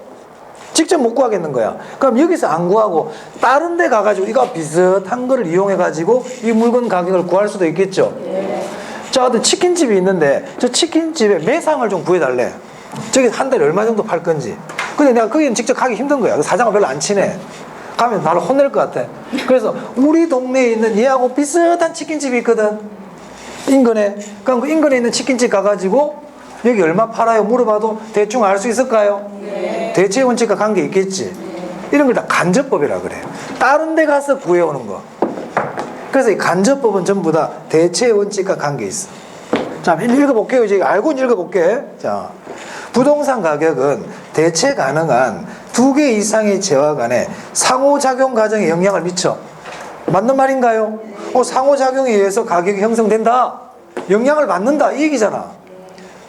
직접 못 구하겠는 거야. 그럼 여기서 안 구하고 다른 데 가가지고 이거 비슷한 거를 이용해가지고 이 물건 가격을 구할 수도 있겠죠. 자, 어떤 치킨집이 있는데 저 치킨집에 매상을 좀 구해달래. 저기 한 달에 얼마 정도 팔 건지. 근데 내가 거기는 직접 가기 힘든 거야. 사장은 별로 안 친해. 가면 나를 혼낼 것 같아. 그래서 우리 동네에 있는 얘하고 비슷한 치킨집이 있거든. 인근에. 그럼 그 인근에 있는 치킨집 가가지고 여기 얼마 팔아요? 물어봐도 대충 알 수 있을까요? 네. 대체의 원칙과 관계 있겠지. 이런 걸 다 간접법이라 그래요. 다른 데 가서 구해오는 거. 그래서 이 간접법은 전부 다 대체의 원칙과 관계 있어. 자, 읽어볼게요. 이제 알고 읽어볼게. 자, 부동산 가격은 대체 가능한 2개 이상의 재화 간에 상호작용 과정에 영향을 미쳐. 맞는 말인가요? 상호작용에 의해서 가격이 형성된다. 영향을 받는다. 이 얘기잖아.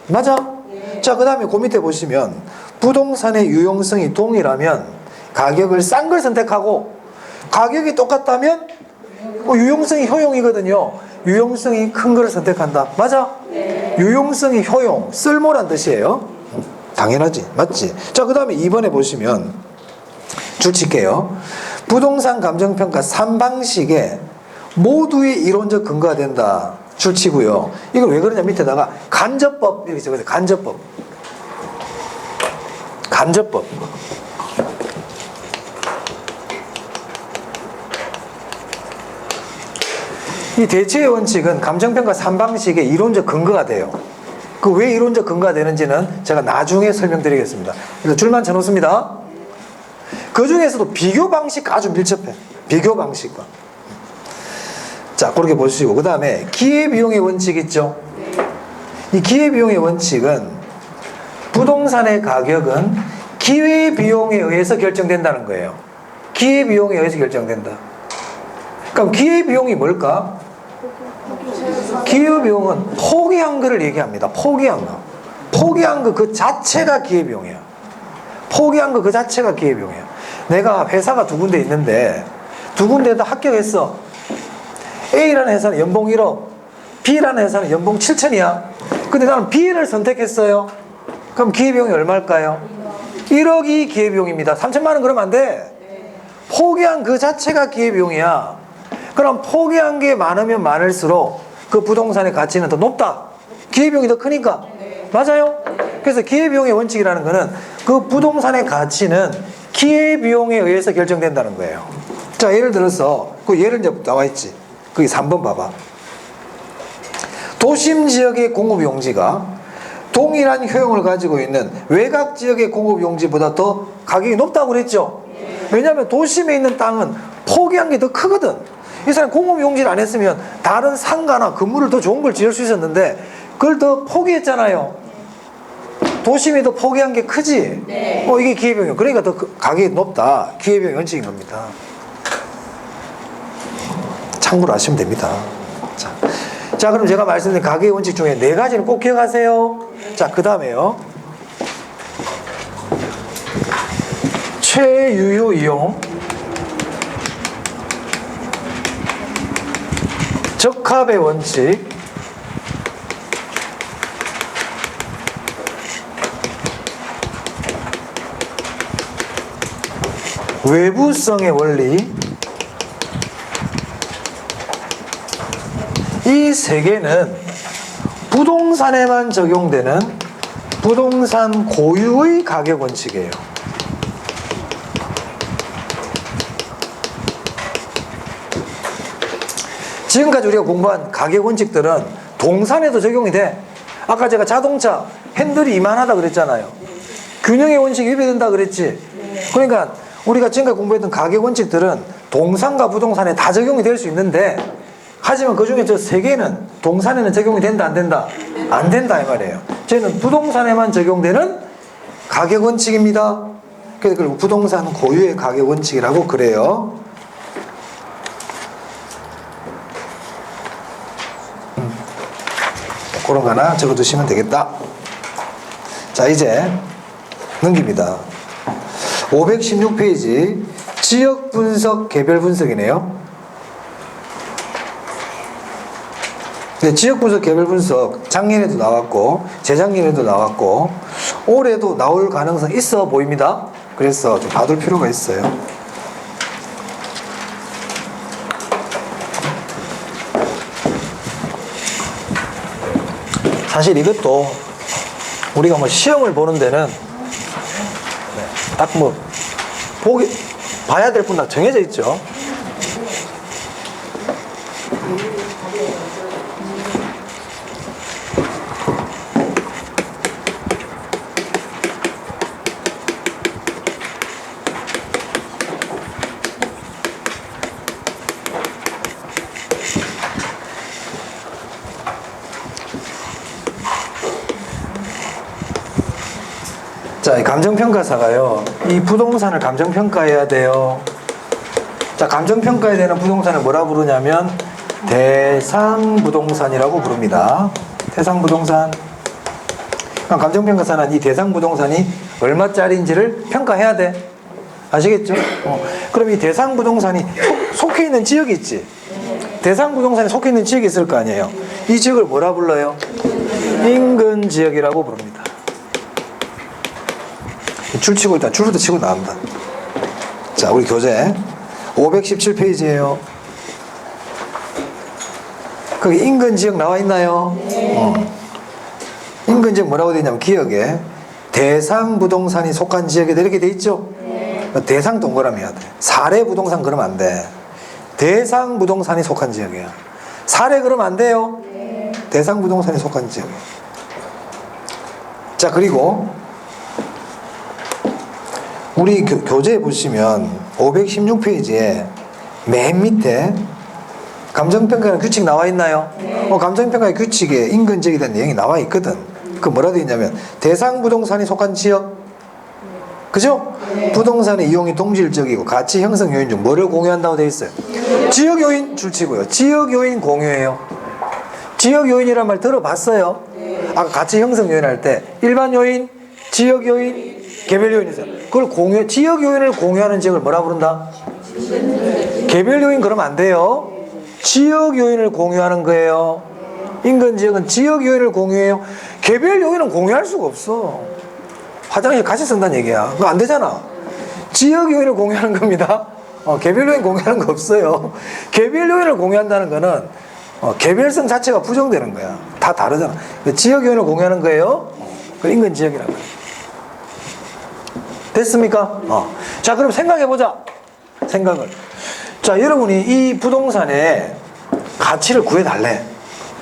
맞아? 자, 그 다음에 그 밑에 보시면 부동산의 유용성이 동일하면 가격을 싼 걸 선택하고 가격이 똑같다면 유용성이 효용이거든요. 유용성이 큰 걸 선택한다. 맞아? 유용성이 효용, 쓸모란 뜻이에요. 당연하지. 맞지? 자, 그 다음에 2번에 보시면 줄 칠게요. 부동산 감정평가 3방식에 모두의 이론적 근거가 된다. 줄 치고요. 이걸 왜 그러냐 밑에다가 간접법 이렇게 적어서 간접법. 이 대체의 원칙은 감정평가 3방식의 이론적 근거가 돼요. 그 왜 이론적 근거가 되는지는 제가 나중에 설명드리겠습니다. 그래서 줄만 쳐놓습니다. 그 중에서도 비교 방식 아주 밀접해. 비교 방식과. 자, 그렇게 보시고 그 다음에 기회비용의 원칙 있죠. 이 기회비용의 원칙은 부동산의 가격은 기회비용에 의해서 결정된다는 거예요. 기회비용에 의해서 결정된다. 그럼 기회비용이 뭘까? 기회비용은 포기한 거를 얘기합니다. 포기한 거 그 자체가 기회비용이야. 포기한 거 그 자체가 기회비용이야. 내가 회사가 2군데 있는데 2군데 다 합격했어. A라는 회사는 연봉 1억, B라는 회사는 연봉 7천이야. 근데 나는 B를 선택했어요. 그럼 기회비용이 얼마일까요? 1억이 기회비용입니다. 3천만 원 그러면 안 돼. 포기한 그 자체가 기회비용이야. 그럼 포기한 게 많으면 많을수록 그 부동산의 가치는 더 높다. 기회비용이 더 크니까. 맞아요? 그래서 기회비용의 원칙이라는 거는 그 부동산의 가치는 기회비용에 의해서 결정된다는 거예요. 자, 예를 들어서 그 예를 이제 나와 있지. 거기 3번 봐봐. 도심 지역의 공급 용지가 동일한 효용을 가지고 있는 외곽 지역의 공업용지보다 더 가격이 높다고 그랬죠. 왜냐하면 도심에 있는 땅은 포기한 게 더 크거든. 이 사람 공업용지를 안 했으면 다른 상가나 건물을 더 좋은 걸 지을 수 있었는데 그걸 더 포기했잖아요. 도심이 더 포기한 게 크지. 네. 이게 기회비용. 그러니까 더 가격이 높다. 기회비용 원칙인 겁니다. 참고로 아시면 됩니다. 자, 그럼 제가 말씀드린 가격의 원칙 중에 4가지를 꼭 기억하세요. 자, 그 다음에요. 최유효 이용, 적합의 원칙, 외부성의 원리, 이 3개는 부동산에만 적용되는 부동산 고유의 가격 원칙이에요. 지금까지 우리가 공부한 가격 원칙들은 동산에도 적용이 돼. 아까 제가 자동차 핸들이 이만하다 그랬잖아요. 균형의 원칙이 위배된다 그랬지. 그러니까 우리가 지금까지 공부했던 가격 원칙들은 동산과 부동산에 다 적용이 될 수 있는데, 하지만 그 중에 저 3개는 동산에는 적용이 된다 안 된다? 안 된다 이 말이에요. 저희는 부동산에만 적용되는 가격 원칙입니다. 그래서 그걸 부동산 고유의 가격 원칙이라고 그래요. 그런 거 하나 적어두시면 되겠다. 자, 이제 넘깁니다. 516페이지 지역 분석 개별 분석이네요. 네, 지역 분석 개별 분석 작년에도 나왔고 재작년에도 나왔고 올해도 나올 가능성 있어 보입니다. 그래서 좀 봐둘 필요가 있어요. 사실 이것도 우리가 뭐 시험을 보는 데는 딱 뭐 봐야 될 분 다 정해져 있죠. 자, 이 감정평가사가요, 이 부동산을 감정평가해야 돼요. 자, 감정평가해야 되는 부동산을 뭐라 부르냐면 대상부동산이라고 부릅니다. 대상부동산. 감정평가사는 이 대상부동산이 얼마짜리인지를 평가해야 돼. 아시겠죠? 그럼 이 대상부동산이 속해 있는 지역이 있지. 대상부동산이 속해 있는 지역이 있을 거 아니에요. 이 지역을 뭐라 불러요? 인근 지역이라고 부릅니다. 줄치고 일단 줄부터 치고 나갑니다. 자, 우리 교재 517페이지예요. 거기 인근 지역 나와 있나요? 인근 지역 뭐라고 되어 있냐면 기억에 대상 부동산이 속한 지역에 이렇게 돼 있죠? 대상 동그라미 해야 돼. 사례 부동산 그러면 안 돼. 대상 부동산이 속한 지역이야. 사례 그러면 안 돼요. 대상 부동산이 속한 지역이야. 자, 그리고 우리 교재에 보시면 516페이지에 맨 밑에 감정평가의 규칙 나와 있나요? 감정평가의 규칙에 인근 지역에 대한 내용이 나와 있거든. 그 뭐라 되어 있냐면 대상 부동산이 속한 지역, 그죠? 부동산의 이용이 동질적이고 가치 형성 요인 중 뭐를 공유한다고 되어 있어요? 지역 요인 줄치고요. 지역 요인 공유해요. 지역 요인이란 말 들어봤어요? 아까 가치 형성 요인 할 때 일반 요인, 지역 요인, 개별 요인이 있어요. 그걸 지역 요인을 공유하는 지역을 뭐라 부른다? 개별 요인 그러면 안 돼요. 지역 요인을 공유하는 거예요. 인근 지역은 지역 요인을 공유해요. 개별 요인은 공유할 수가 없어. 화장실 같이 쓴다는 얘기야. 그거 안 되잖아. 지역 요인을 공유하는 겁니다. 개별 요인 공유하는 거 없어요. 개별 요인을 공유한다는 거는 개별성 자체가 부정되는 거야. 다 다르잖아. 지역 요인을 공유하는 거예요. 그 인근 지역이라는 거예요. 됐습니까? 자, 그럼 생각해보자. 생각을. 자, 여러분이 이 부동산의 가치를 구해달래.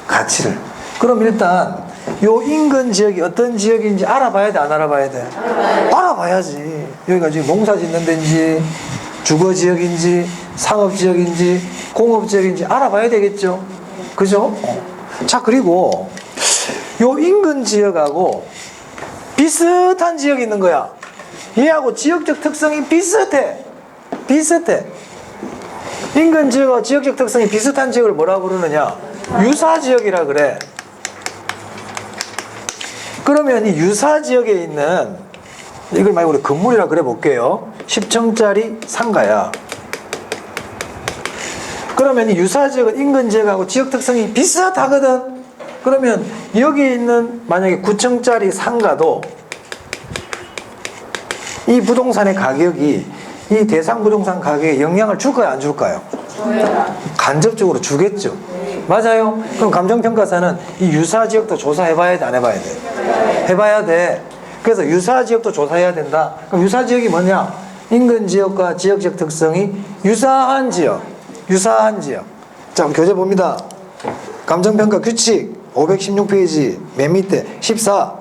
가치를. 그럼 일단 요 인근 지역이 어떤 지역인지 알아봐야 돼, 안 알아봐야 돼? 알아봐야지. 여기가 지금 농사 짓는 데인지, 주거 지역인지, 상업 지역인지, 공업 지역인지 알아봐야 되겠죠? 그죠? 자, 그리고 요 인근 지역하고 비슷한 지역이 있는 거야. 얘하고 지역적 특성이 비슷해. 인근 지역과 지역적 특성이 비슷한 지역을 뭐라 부르느냐? 유사지역이라 그래. 그러면 이 유사지역에 있는, 이걸 말고 우리 건물이라 그래 볼게요. 10층짜리 상가야. 그러면 이 유사지역은 인근 지역하고 지역 특성이 비슷하거든. 그러면 여기 있는 만약에 9층짜리 상가도 이 부동산의 가격이 이 대상 부동산 가격에 영향을 줄까요, 안 줄까요? 간접적으로 주겠죠. 맞아요. 그럼 감정평가사는 이 유사지역도 조사해봐야 돼, 안 해봐야 돼? 해봐야 돼. 그래서 유사지역도 조사해야 된다. 그럼 유사지역이 뭐냐? 인근 지역과 지역적 특성이 유사한 지역. 자, 교재 봅니다. 감정평가 규칙 516페이지 맨 밑에 14.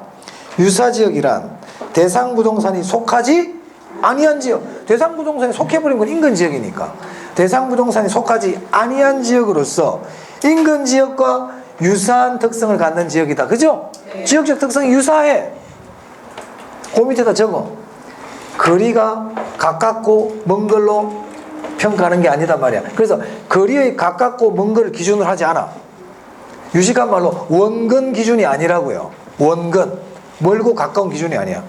유사지역이란 대상 부동산이 속하지 아니한 지역. 대상 부동산이 속해버린 건 인근 지역이니까. 대상 부동산이 속하지 아니한 지역으로서 인근 지역과 유사한 특성을 갖는 지역이다. 그죠? 지역적 특성이 유사해. 그 밑에다 적어. 거리가 가깝고 먼 걸로 평가하는 게 아니단 말이야. 그래서 거리의 가깝고 먼 거를 기준으로 하지 않아. 유식한 말로 원근 기준이 아니라고요. 원근. 멀고 가까운 기준이 아니야.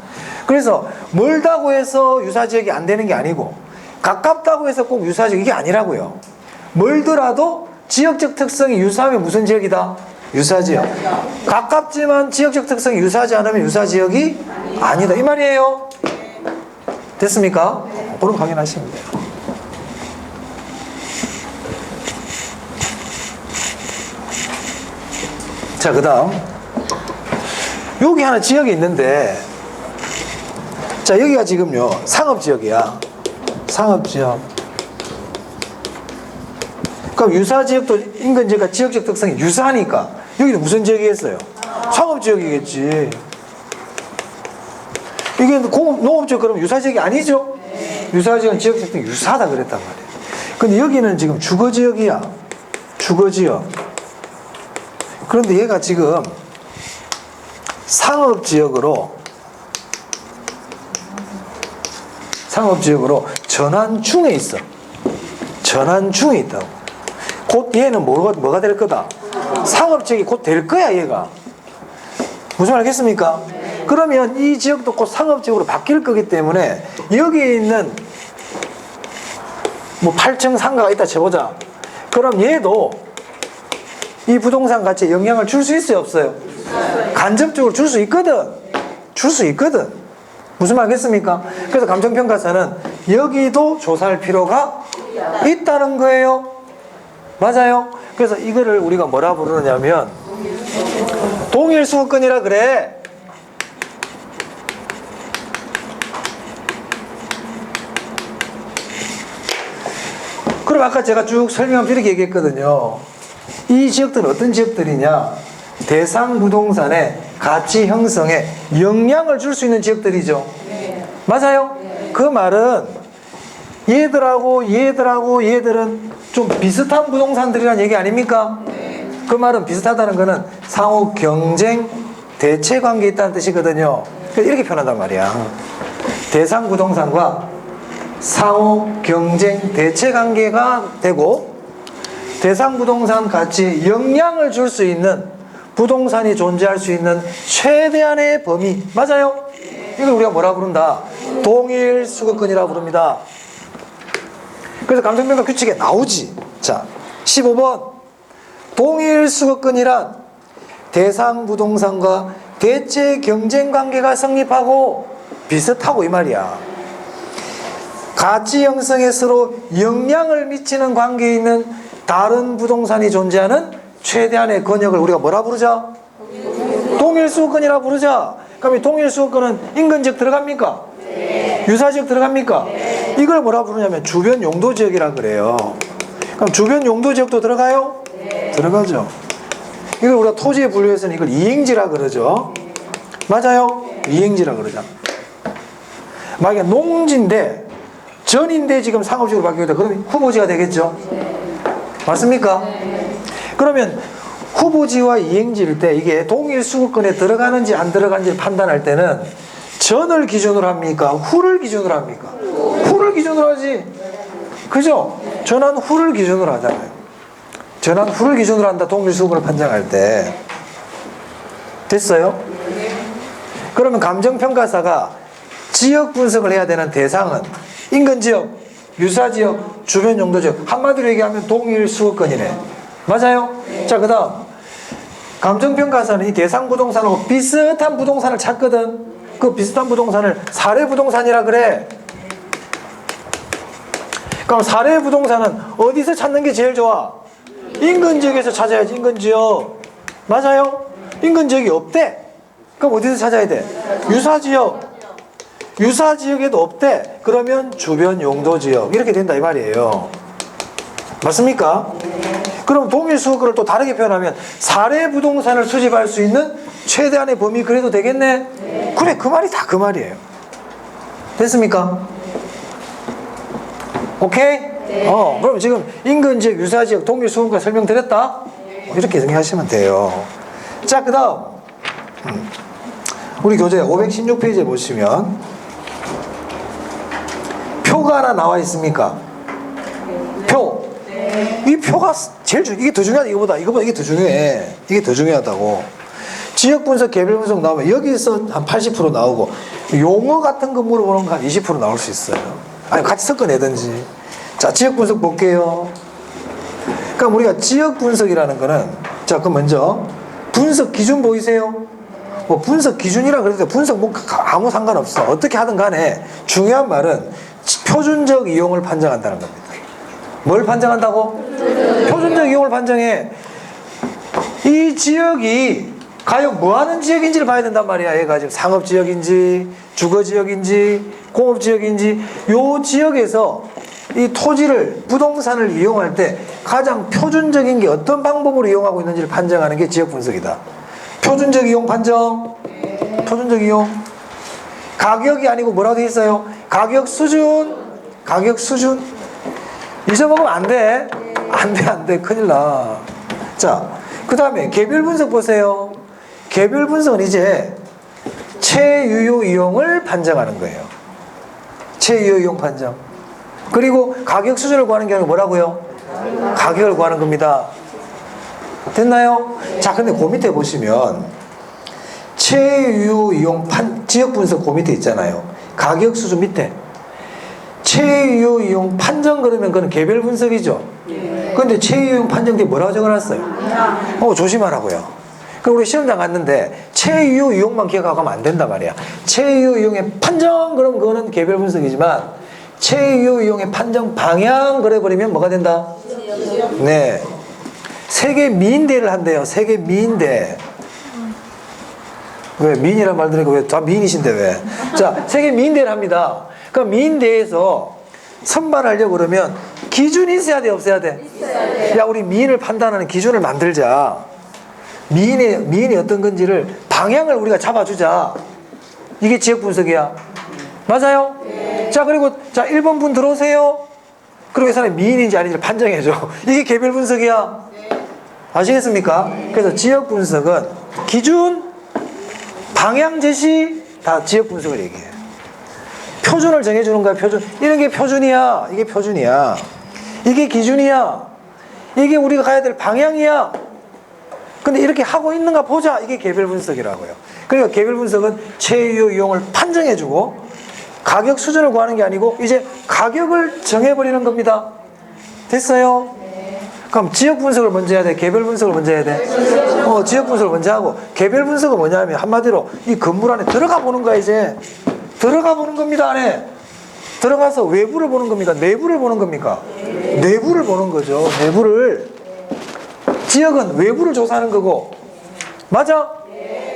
그래서 멀다고 해서 유사지역이 안 되는 게 아니고 가깝다고 해서 꼭 유사지역 이게 아니라고요. 멀더라도 지역적 특성이 유사하면 무슨 지역이다? 유사지역. 가깝지만 지역적 특성이 유사하지 않으면 유사지역이 아니다. 이 말이에요. 됐습니까? 그럼 확인하시면 돼요. 자, 그 다음 여기 하나 지역이 있는데, 자, 여기가 지금요 상업지역이야. 상업지역. 그럼 유사지역도 인근지역과 지역적 특성이 유사하니까 여기는 무슨 지역이겠어요? 상업지역이겠지. 이게 농업지역 그러면 유사지역이 아니죠? 유사지역은 지역적 특성이 유사하다 그랬단 말이에요. 근데 여기는 지금 주거지역이야. 주거지역. 그런데 얘가 지금 상업지역으로 전환 중에 있어. 전환 중에 있다고. 곧 얘는 뭐가 될 거다? 상업지역이 곧 될 거야, 얘가. 무슨 말 알겠습니까? 그러면 이 지역도 곧 상업지역으로 바뀔 거기 때문에 여기에 있는 뭐 8층 상가가 있다 쳐보자. 그럼 얘도 이 부동산 가치에 영향을 줄 수 있어요, 없어요? 간접적으로 줄 수 있거든. 무슨 말 알겠습니까? 그래서 감정평가사는 여기도 조사할 필요가 있다는 거예요. 맞아요? 그래서 이거를 우리가 뭐라 부르느냐면 동일수급권이라 그래. 그럼 아까 제가 쭉 설명하면서 이렇게 얘기했거든요. 이 지역들은 어떤 지역들이냐? 대상 부동산의 가치 형성에 영향을 줄 수 있는 지역들이죠. 맞아요? 그 말은 얘들은 좀 비슷한 부동산들이라는 얘기 아닙니까? 그 말은 비슷하다는 거는 상호 경쟁 대체 관계에 있다는 뜻이거든요. 그래서 이렇게 표현한단 말이야. 대상 부동산과 상호 경쟁 대체 관계가 되고 대상 부동산 가치에 영향을 줄 수 있는 부동산이 존재할 수 있는 최대한의 범위. 맞아요? 이걸 우리가 뭐라 부른다? 동일 수급권이라고 부릅니다. 그래서 감정평가 규칙에 나오지. 자, 15번. 동일 수급권이란 대상 부동산과 대체 경쟁 관계가 성립하고 비슷하고 이 말이야. 가치 형성에 서로 영향을 미치는 관계에 있는 다른 부동산이 존재하는 최대한의 권역을 우리가 뭐라 부르자? 동일수급권이라 부르자. 그럼 이 동일수급권은 인근지역 들어갑니까? 네. 유사지역 들어갑니까? 네. 이걸 뭐라 부르냐면 주변 용도지역이라 그래요. 그럼 주변 용도지역도 들어가요? 네. 들어가죠. 이걸 우리가 토지에 분류해서는 이걸 이행지라 그러죠. 맞아요? 이행지라 그러잖아. 만약에 농지인데 전인데 지금 상업지구로 바뀌었다. 그러면 후보지가 되겠죠? 맞습니까? 그러면 후보지와 이행지일 때 이게 동일 수급권에 들어가는지 안 들어가는지를 판단할 때는 전을 기준으로 합니까? 후를 기준으로 합니까? 후를 기준으로 하지. 그죠? 전한 후를 기준으로 하잖아요. 전한 후를 기준으로 한다. 동일 수급권을 판정할 때. 됐어요? 그러면 감정평가사가 지역 분석을 해야 되는 대상은 인근지역, 유사지역, 주변 용도지역. 한마디로 얘기하면 동일 수급권이네. 맞아요? 자, 그 다음 감정평가사는 이 대상 부동산하고 비슷한 부동산을 찾거든. 그 비슷한 부동산을 사례 부동산이라 그래. 그럼 사례 부동산은 어디서 찾는 게 제일 좋아? 인근지역에서 찾아야지. 인근지역. 맞아요? 인근지역이 없대. 그럼 어디서 찾아야 돼? 유사지역. 유사지역에도 없대. 그러면 주변 용도지역. 이렇게 된다 이 말이에요. 맞습니까? 그럼 동일 수급권을 또 다르게 표현하면 사례 부동산을 수집할 수 있는 최대한의 범위 그래도 되겠네? 그래, 그 말이 다 그 말이에요. 됐습니까? 오케이? 그럼 지금 인근지역, 유사지역, 동일 수급권 설명드렸다? 이렇게 정리하시면 돼요. 자, 그 다음 우리 교재 516페이지에 보시면 표가 하나 나와 있습니까? 표. 이 표가 제일 이게 더 중요하다. 이거보다 이게 더 중요해. 이게 더 중요하다고. 지역 분석, 개별 분석 나오면 여기서 한 80% 나오고 용어 같은 거 물어보는 거 한 20% 나올 수 있어요. 아니 같이 섞어내든지. 자, 지역 분석 볼게요. 그러니까 우리가 지역 분석이라는 거는 자, 그럼 먼저 분석 기준 보이세요? 뭐 분석 기준이라 그래도 분석 뭐 아무 상관없어. 어떻게 하든 간에 중요한 말은 표준적 이용을 판정한다는 겁니다. 뭘 판정한다고? 표준적 이용을 판정해. 이 지역이 과연 뭐하는 지역인지를 봐야 된단 말이야. 얘가 지금 상업지역인지 주거지역인지 공업지역인지 요 지역에서 이 토지를 부동산을 이용할 때 가장 표준적인 게 어떤 방법으로 이용하고 있는지를 판정하는 게 지역분석이다. 표준적 이용 판정. 표준적 이용. 가격이 아니고 뭐라고 돼 있어요? 가격 수준. 가격 수준. 잊어먹으면 안 돼. 안 돼. 큰일 나. 자, 그 다음에 개별 분석 보세요. 개별 분석은 이제 최유효 이용을 판정하는 거예요. 최유효 이용 판정. 그리고 가격 수준을 구하는 게 아니라 뭐라고요? 가격을 구하는 겁니다. 됐나요? 자, 근데 그 밑에 보시면 최유효 이용 지역 분석 그 밑에 있잖아요. 가격 수준 밑에 최유효 이용 판정 그러면 그건 개별 분석이죠. 그런데 최유효 이용 판정 뒤에 뭐라고 적어놨어요? 조심하라고요. 그럼 우리 시험장 갔는데 최유효 이용만 기억하고 가면 안 된단 말이야. 최유효 이용의 판정 그럼 그거는 개별 분석이지만 최유효 이용의 판정 방향 그래버리면 뭐가 된다? 네. 세계 미인대를 한대요. 세계 미인대. 왜 미인이란 말 들으니까 왜 다 미인이신데 왜? 자, 세계 미인대를 합니다. 그럼 미인대에서 선발하려고 그러면 기준이 있어야 돼, 없어야 돼? 야, 우리 미인을 판단하는 기준을 만들자. 미인이 어떤 건지를 방향을 우리가 잡아주자. 이게 지역 분석이야. 맞아요? 자, 그리고 자 1번 분 들어오세요. 그리고 이 사람이 미인인지 아닌지 판정해줘. 이게 개별 분석이야. 아시겠습니까? 그래서 지역 분석은 기준, 방향 제시 다 지역 분석을 얘기해요. 표준을 정해주는 거야. 표준. 이런 게 표준이야. 이게 표준이야. 이게 기준이야. 이게 우리가 가야 될 방향이야. 근데 이렇게 하고 있는가 보자. 이게 개별 분석이라고요. 그러니까 개별 분석은 최유효 이용을 판정해주고 가격 수준을 구하는 게 아니고 이제 가격을 정해버리는 겁니다. 됐어요? 그럼 지역 분석을 먼저 해야 돼? 개별 분석을 먼저 해야 돼? 지역 분석을 먼저 하고 개별 분석은 뭐냐면 한마디로 이 건물 안에 들어가 보는 거야. 이제 들어가 보는 겁니다. 안에 들어가서 외부를 보는 겁니까? 내부를 보는 겁니까? 내부를 보는 거죠. 내부를. 지역은 외부를 조사하는 거고. 맞아?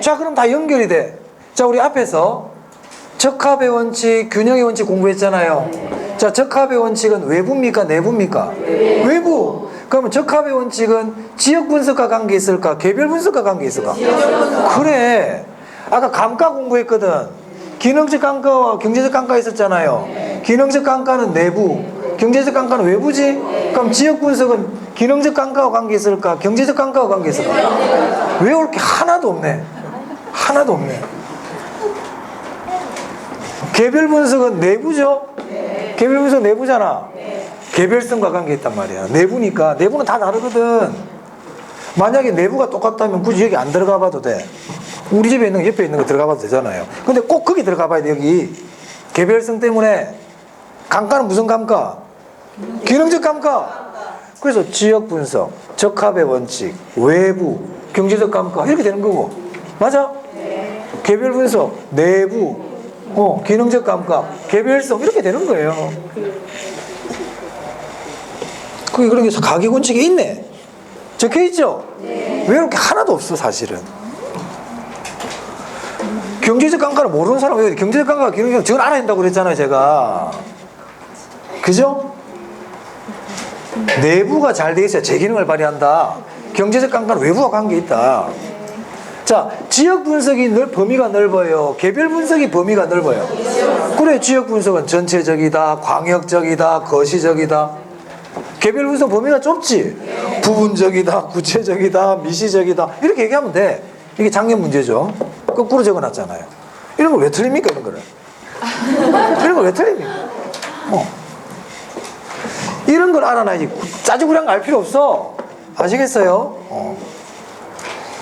자, 그럼 다 연결이 돼. 자, 우리 앞에서 적합의 원칙, 균형의 원칙 공부했잖아요. 자, 적합의 원칙은 외부입니까? 내부입니까? 외부. 그럼 그러면 적합의 원칙은 지역 분석과 관계 있을까? 개별 분석과 관계 있을까? 그래. 아까 감가 공부했거든. 기능적 감가와 경제적 감가 있었잖아요. 기능적 감가는 내부, 경제적 감가는 외부지? 그럼 지역 분석은 기능적 감가와 관계 있을까? 경제적 감가와 관계 있을까? 외울 게 하나도 없네. 하나도 없네. 개별 분석은 내부죠? 개별 분석 내부잖아. 개별성과 관계 있단 말이야. 내부니까. 내부는 다 다르거든. 만약에 내부가 똑같다면 굳이 여기 안 들어가 봐도 돼. 우리 집에 있는 거 옆에 있는 거 들어가 봐도 되잖아요. 근데 꼭 거기 들어가 봐야 돼. 여기 개별성 때문에. 감가는 무슨 감가? 기능적 감가. 그래서 지역 분석, 적합의 원칙, 외부, 경제적 감가 이렇게 되는 거고. 맞아? 개별 분석, 내부, 기능적 감가, 개별성 이렇게 되는 거예요. 그런 게 가격 원칙에 있네. 적혀 있죠? 왜 이렇게 하나도 없어 사실은. 경제적 감가를 모르는 사람 왜 경제적 감가가 기능적 저건 알아야 된다고 그랬잖아요 제가. 그죠? 내부가 잘 돼 있어야 제 기능을 발휘한다. 경제적 감가는 외부와 관계 있다. 자, 지역 분석이 범위가 넓어요. 개별 분석이 범위가 넓어요. 그래, 지역 분석은 전체적이다, 광역적이다, 거시적이다. 개별 분석 범위가 좁지. 부분적이다, 구체적이다, 미시적이다 이렇게 얘기하면 돼. 이게 작년 문제죠. 거꾸로 적어놨잖아요. 이런 걸 왜 틀립니까? 이런 거를. 이런 걸 왜 틀립니까? 이런 걸 알아놔야지. 짜증구랑 알 필요 없어. 아시겠어요?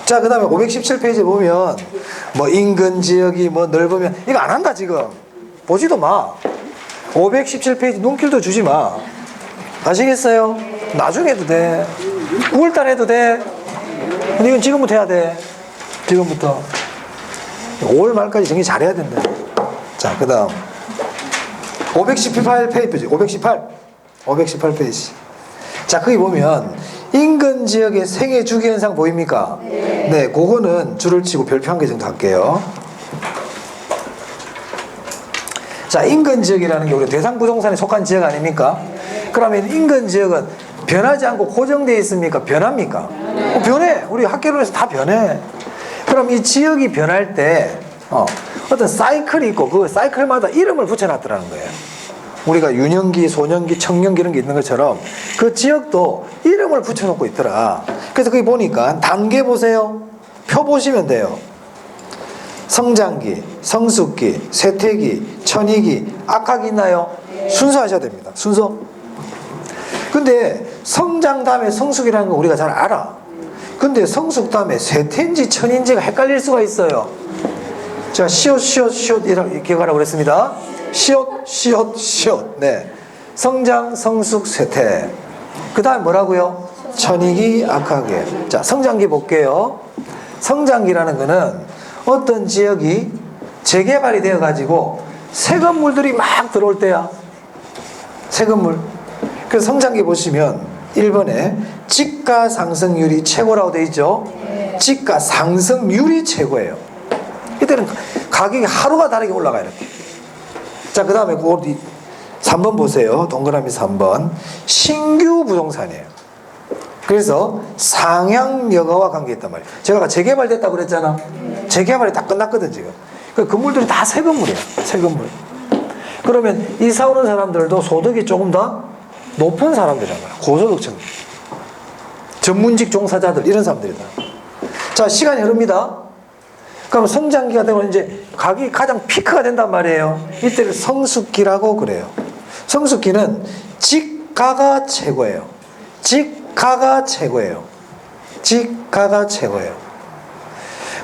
자, 그 다음에 517페이지 보면 뭐 인근 지역이 뭐 넓으면 이거 안 한다 지금. 보지도 마. 517페이지 눈길도 주지 마. 아시겠어요? 나중에 해도 돼. 9월달 해도 돼. 근데 이건 지금부터 해야 돼. 지금부터 5월 말까지 정리 잘해야 된다. 자, 그 다음 518페이지 518페이지. 자, 거기 보면 인근 지역의 생애 주기 현상 보입니까? 네, 그거는 줄을 치고 별표 한 개 정도 할게요. 자, 인근 지역이라는 게 우리 대상 부동산에 속한 지역 아닙니까? 그러면 인근 지역은 변하지 않고 고정되어 있습니까? 변합니까? 변해. 우리 학계론에서 다 변해. 그럼 이 지역이 변할 때 어떤 사이클이 있고 그 사이클마다 이름을 붙여놨더라는 거예요. 우리가 유년기, 소년기, 청년기 이런 게 있는 것처럼 그 지역도 이름을 붙여놓고 있더라. 그래서 거기 보니까 단계 보세요. 표 보시면 돼요. 성장기, 성숙기, 쇠퇴기, 천이기, 악학이 있나요? 순서 하셔야 됩니다. 순서. 근데 성장 다음에 성숙이라는 거 우리가 잘 알아. 근데 성숙 다음에 쇠퇴인지 천인지가 헷갈릴 수가 있어요. 자, 시옷 이렇게 기억하라고 그랬습니다. 시옷. 네. 성장, 성숙, 쇠퇴. 그 다음에 뭐라고요? 천이기, 악하게. 자, 성장기 볼게요. 성장기라는 거는 어떤 지역이 재개발이 되어가지고 새 건물들이 막 들어올 때야. 새 건물. 그래서 성장기 보시면 1번에 지가 상승률이 최고라고 되어 있죠. 지가 상승률이 최고예요. 이때는 가격이 하루가 다르게 올라가요. 이렇게. 자, 그 다음에 3번 보세요. 동그라미 3번. 신규 부동산이에요. 그래서 상향 여가와 관계있단 말이에요. 제가 아까 재개발됐다고 그랬잖아. 재개발이 다 끝났거든 지금. 그 건물들이 다 새 건물이야. 새 건물. 그러면 이사 오는 사람들도 소득이 조금 더 높은 사람들이잖아요. 고소득층. 전문직 종사자들 이런 사람들이다. 자, 시간이 흐릅니다. 그럼 성장기가 되면 이제 가격이 가장 피크가 된단 말이에요. 이때를 성숙기라고 그래요. 성숙기는 지가가 최고예요. 지가가 최고예요.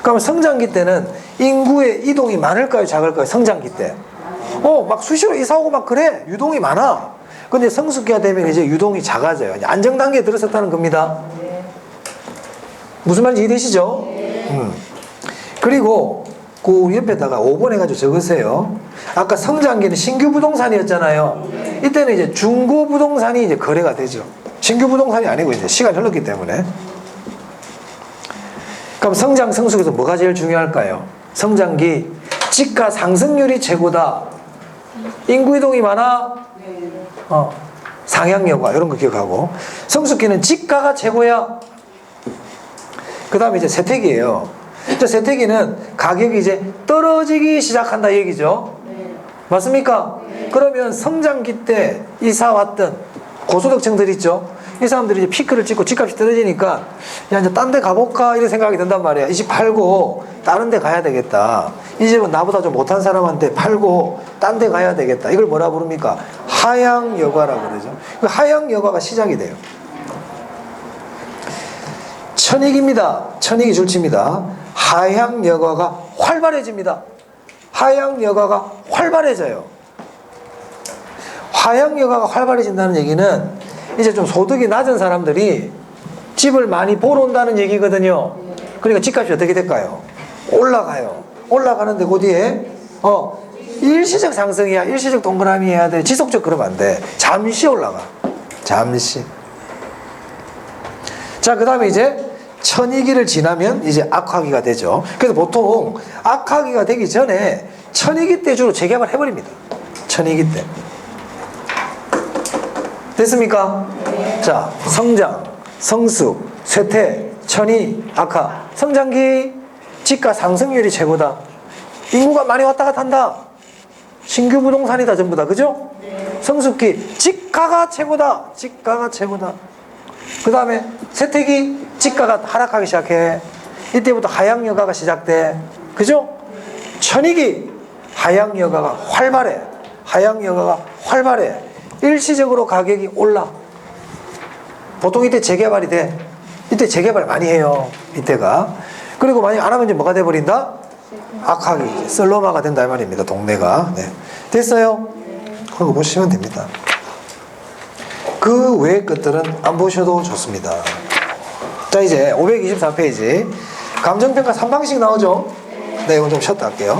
그럼 성장기 때는 인구의 이동이 많을까요? 작을까요? 성장기 때. 막 수시로 이사 오고 막 그래. 유동이 많아. 근데 성숙기가 되면 이제 유동이 작아져요. 안정단계에 들어섰다는 겁니다. 무슨 말인지 이해되시죠? 그리고 그 옆에다가 5번 해가지고 적으세요. 아까 성장기는 신규 부동산이었잖아요. 이때는 이제 중고 부동산이 이제 거래가 되죠. 신규 부동산이 아니고 이제 시간이 흘렀기 때문에. 그럼 성장, 성숙에서 뭐가 제일 중요할까요? 성장기, 지가 상승률이 최고다. 인구 이동이 많아? 상향여가 이런 거 기억하고, 성숙기는 지가가 최고야. 그 다음에 이제 세태기예요. 세태기는 가격이 이제 떨어지기 시작한다 얘기죠. 맞습니까? 그러면 성장기 때 이사 왔던 고소득층들 있죠. 이 사람들이 이제 피크를 찍고 집값이 떨어지니까 야 이제 딴 데 가볼까 이런 생각이 든단 말이야. 이 집 팔고 다른 데 가야 되겠다. 이 집은 나보다 좀 못한 사람한테 팔고 딴 데 가야 되겠다. 이걸 뭐라 부릅니까? 하향여가라고 그러죠. 그 하향여가가 시작이 돼요. 천익입니다. 천익이 줄칩니다. 하향여가가 활발해집니다. 하향여가가 활발해져요. 하향여가가 활발해진다는 얘기는 이제 좀 소득이 낮은 사람들이 집을 많이 보러 온다는 얘기거든요. 그러니까 집값이 어떻게 될까요? 올라가요. 올라가는데 그 뒤에 일시적 상승이야. 일시적 동그라미 해야 돼. 지속적 그러면 안 돼. 잠시 올라가. 잠시. 자, 그 다음에 이제 천이기를 지나면 이제 악화기가 되죠. 그래서 보통 악화기가 되기 전에 천이기 때 주로 재개발 해버립니다. 천이기 때. 됐습니까? 네. 자, 성장, 성숙, 쇠퇴, 천이, 악화. 성장기, 지가 상승률이 최고다. 인구가 많이 왔다 갔다 한다. 신규 부동산이다 전부 다. 그죠? 네. 성숙기, 지가가 최고다. 지가가 최고다. 그 다음에 쇠퇴기, 지가가 하락하기 시작해. 이때부터 하향여가가 시작돼. 그죠? 천이기, 하향여가가 활발해. 하향여가가 활발해. 일시적으로 가격이 올라. 보통 이때 재개발이 돼. 이때 재개발 많이 해요. 이때가. 그리고 만약 안 하면 이제 뭐가 돼버린다? 악하기, 썰로마가 된다 이 말입니다. 동네가. 네. 됐어요? 그거 보시면 됩니다. 그 외의 것들은 안 보셔도 좋습니다. 자, 이제 524페이지 감정평가 3방식 나오죠? 네, 이건 좀 쉬었다 할게요.